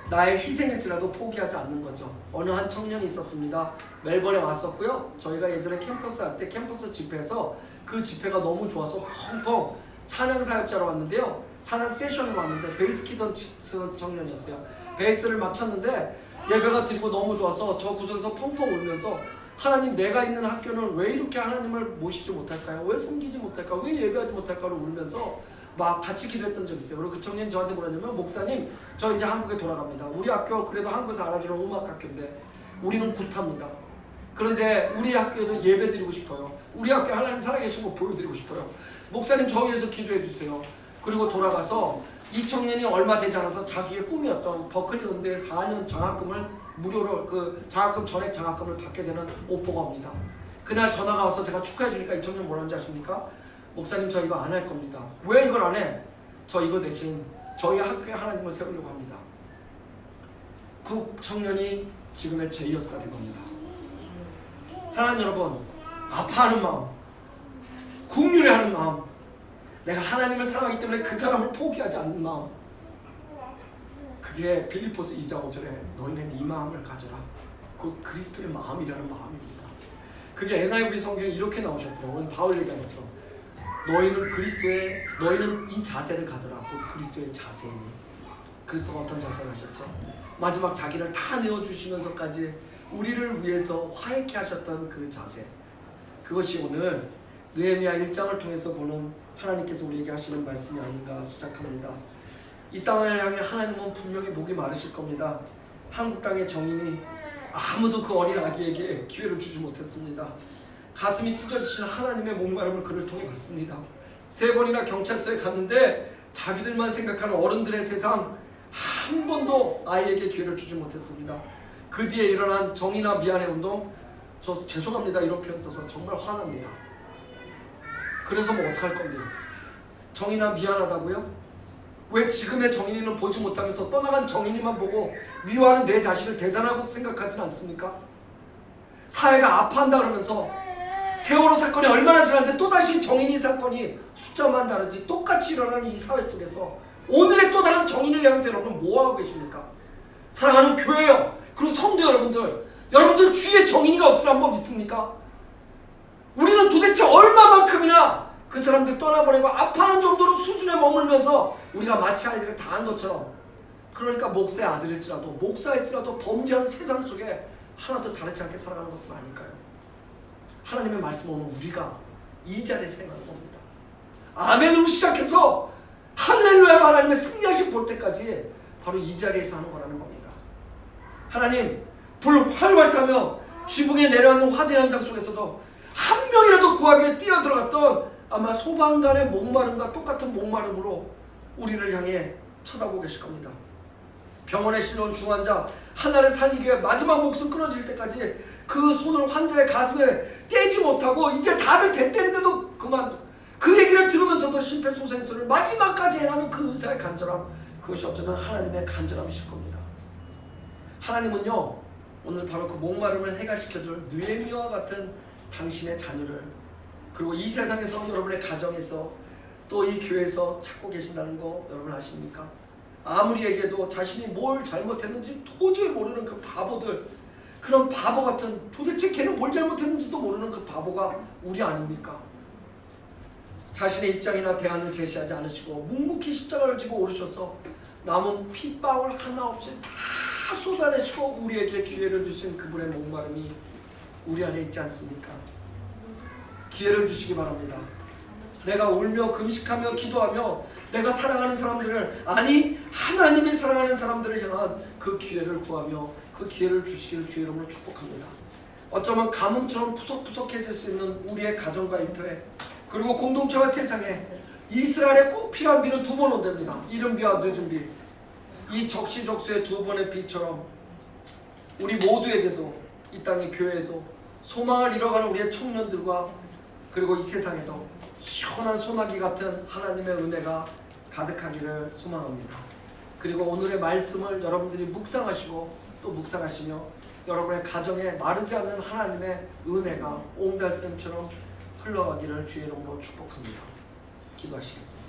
나의 희생일지라도 포기하지 않는 거죠. 어느 한 청년이 있었습니다. 멜번에 왔었고요. 저희가 예전에 캠퍼스 할 때 캠퍼스 집회에서 그 집회가 너무 좋아서 펑펑 찬양 사역자로 왔는데요. 찬양 세션을 왔는데 베이스 키던 청년이었어요. 베이스를 막 쳤는데 예배가 드리고 너무 좋아서 저 구석에서 펑펑 울면서, 하나님, 내가 있는 학교는 왜 이렇게 하나님을 모시지 못할까요? 왜 섬기지 못할까요? 왜 예배하지 못할까를 울면서 막 같이 기도했던 적이 있어요. 그리고 그 청년이 저한테 뭐랬냐면, 목사님, 저 이제 한국에 돌아갑니다. 우리 학교 그래도 한국에서 알아주는 음악학교인데 우리는 구타입니다. 그런데 우리 학교에도 예배 드리고 싶어요. 우리 학교에 하나님 살아계신 거 보여드리고 싶어요. 목사님, 저 위해서 기도해 주세요. 그리고 돌아가서 이 청년이 얼마 되지 않아서 자기의 꿈이었던 버클리 음대의 4년 장학금을 무료로, 그 장학금 전액 장학금을 받게 되는 오퍼가 옵니다. 그날 전화가 와서 제가 축하해 주니까 이 청년 뭐라는지 아십니까? 목사님, 저 이거 안 할 겁니다. 왜 이걸 안 해? 저 이거 대신 저희 학교에 하나님을 세우려고 합니다. 그 청년이 지금의 제이어스가 된 겁니다. 사랑하는 여러분, 아파하는 마음, 국률해하는 마음, 내가 하나님을 사랑하기 때문에 그 사람을 포기하지 않는 마음, 그게 빌립보서 2장 5절에 너희는 이 마음을 가져라, 곧 그리스도의 마음이라는 마음입니다. 그게 NIV 성경에 이렇게 나오셨더라고요. 오늘 바울 얘기한 것처럼 너희는 이 자세를 가져라, 곧 그리스도의 자세이니. 그리스도가 어떤 자세를 하셨죠? 마지막 자기를 다 내어주시면서까지 우리를 위해서 화해케 하셨던 그 자세, 그것이 오늘 느헤미야 1장을 통해서 보는 하나님께서 우리에게 하시는 말씀이 아닌가 시작합니다. 이 땅을 향해 하나님은 분명히 목이 마르실 겁니다. 한국 땅의 정인이 아무도 그 어린 아기에게 기회를 주지 못했습니다. 가슴이 찢어지시는 하나님의 목마름을 그를 통해 봤습니다. 3번이나 경찰서에 갔는데 자기들만 생각하는 어른들의 세상, 한 번도 아이에게 기회를 주지 못했습니다. 그 뒤에 일어난 정의나 미안의 운동, 저 죄송합니다 이런 표현 써서 정말 화납니다. 그래서 뭐 어떡할 겁니까? 정의나 미안하다고요? 왜 지금의 정인이는 보지 못하면서 떠나간 정인이만 보고 미워하는 내 자신을 대단하고 생각하진 않습니까? 사회가 아파한다 그러면서 세월호 사건이 얼마나 지났는데 또다시 정인이 사건이 숫자만 다르지 똑같이 일어나는 이 사회 속에서 오늘의 또 다른 정인을 향해서 여러분 뭐하고 계십니까? 사랑하는 교회요, 그리고 성도 여러분들 주위에 정인이가 없으란 법 있습니까? 우리는 도대체 얼마만큼이나 그 사람들 떠나보내고 아파하는 정도로 수준에 머물면서 우리가 마치 할 일을 다 한 것처럼, 그러니까 목사의 아들일지라도 목사일지라도 범죄하는 세상 속에 하나도 다르지 않게 살아가는 것은 아닐까요? 하나님의 말씀 오는 우리가 이 자리에서 행하는 겁니다. 아멘으로 시작해서 할렐루야로 하나님의 승리하신 볼 때까지 바로 이 자리에서 하는 거라는 겁니다. 하나님, 불 활활 타며 지붕에 내려앉는 화재 현장 속에서도 한 명이라도 구하기 위해 뛰어들어갔던 아마 소방관의 목마름과 똑같은 목마름으로 우리를 향해 쳐다보고 계실 겁니다. 병원에 실려온 중환자 하나를 살리기 위해 마지막 목숨 끊어질 때까지 그 손을 환자의 가슴에 떼지 못하고 이제 다들 됐대는데도 그만, 그 얘기를 들으면서도 심폐소생술을 마지막까지 해라는 그 의사의 간절함, 그것이 어쩌면 하나님의 간절함이실 겁니다. 하나님은요, 오늘 바로 그 목마름을 해결시켜줄 느헤미야와 같은 당신의 자녀를, 그리고 이 세상에서 여러분의 가정에서 또 이 교회에서 찾고 계신다는 거 여러분 아십니까? 아무리 얘기해도 자신이 뭘 잘못했는지 도저히 모르는 그 바보들, 그런 바보 같은, 도대체 걔는 뭘 잘못했는지도 모르는 그 바보가 우리 아닙니까? 자신의 입장이나 대안을 제시하지 않으시고 묵묵히 십자가를 지고 오르셔서 남은 핏방울 하나 없이 다 쏟아내시고 우리에게 기회를 주신 그분의 목마름이 우리 안에 있지 않습니까? 기회를 주시기 바랍니다. 내가 울며 금식하며 기도하며 내가 사랑하는 사람들을, 아니 하나님이 사랑하는 사람들을 향한 그 기회를 구하며 그 기회를 주시기를 주의 이름으로 축복합니다. 어쩌면 가뭄처럼 푸석푸석해질 수 있는 우리의 가정과 일터에, 그리고 공동체와 세상에 이스라엘에 꼭 필요한 비는 두 번 온답니다. 이른 비와 늦은 비. 이 적시적소의 두 번의 비처럼 우리 모두에게도, 이 땅의 교회에도, 소망을 잃어가는 우리의 청년들과 그리고 이 세상에도 시원한 소나기 같은 하나님의 은혜가 가득하기를 소망합니다. 그리고 오늘의 말씀을 여러분들이 묵상하시고 또 묵상하시며 여러분의 가정에 마르지 않는 하나님의 은혜가 옹달샘처럼 흘러가기를 주의 이름으로 축복합니다. 기도하시겠습니다.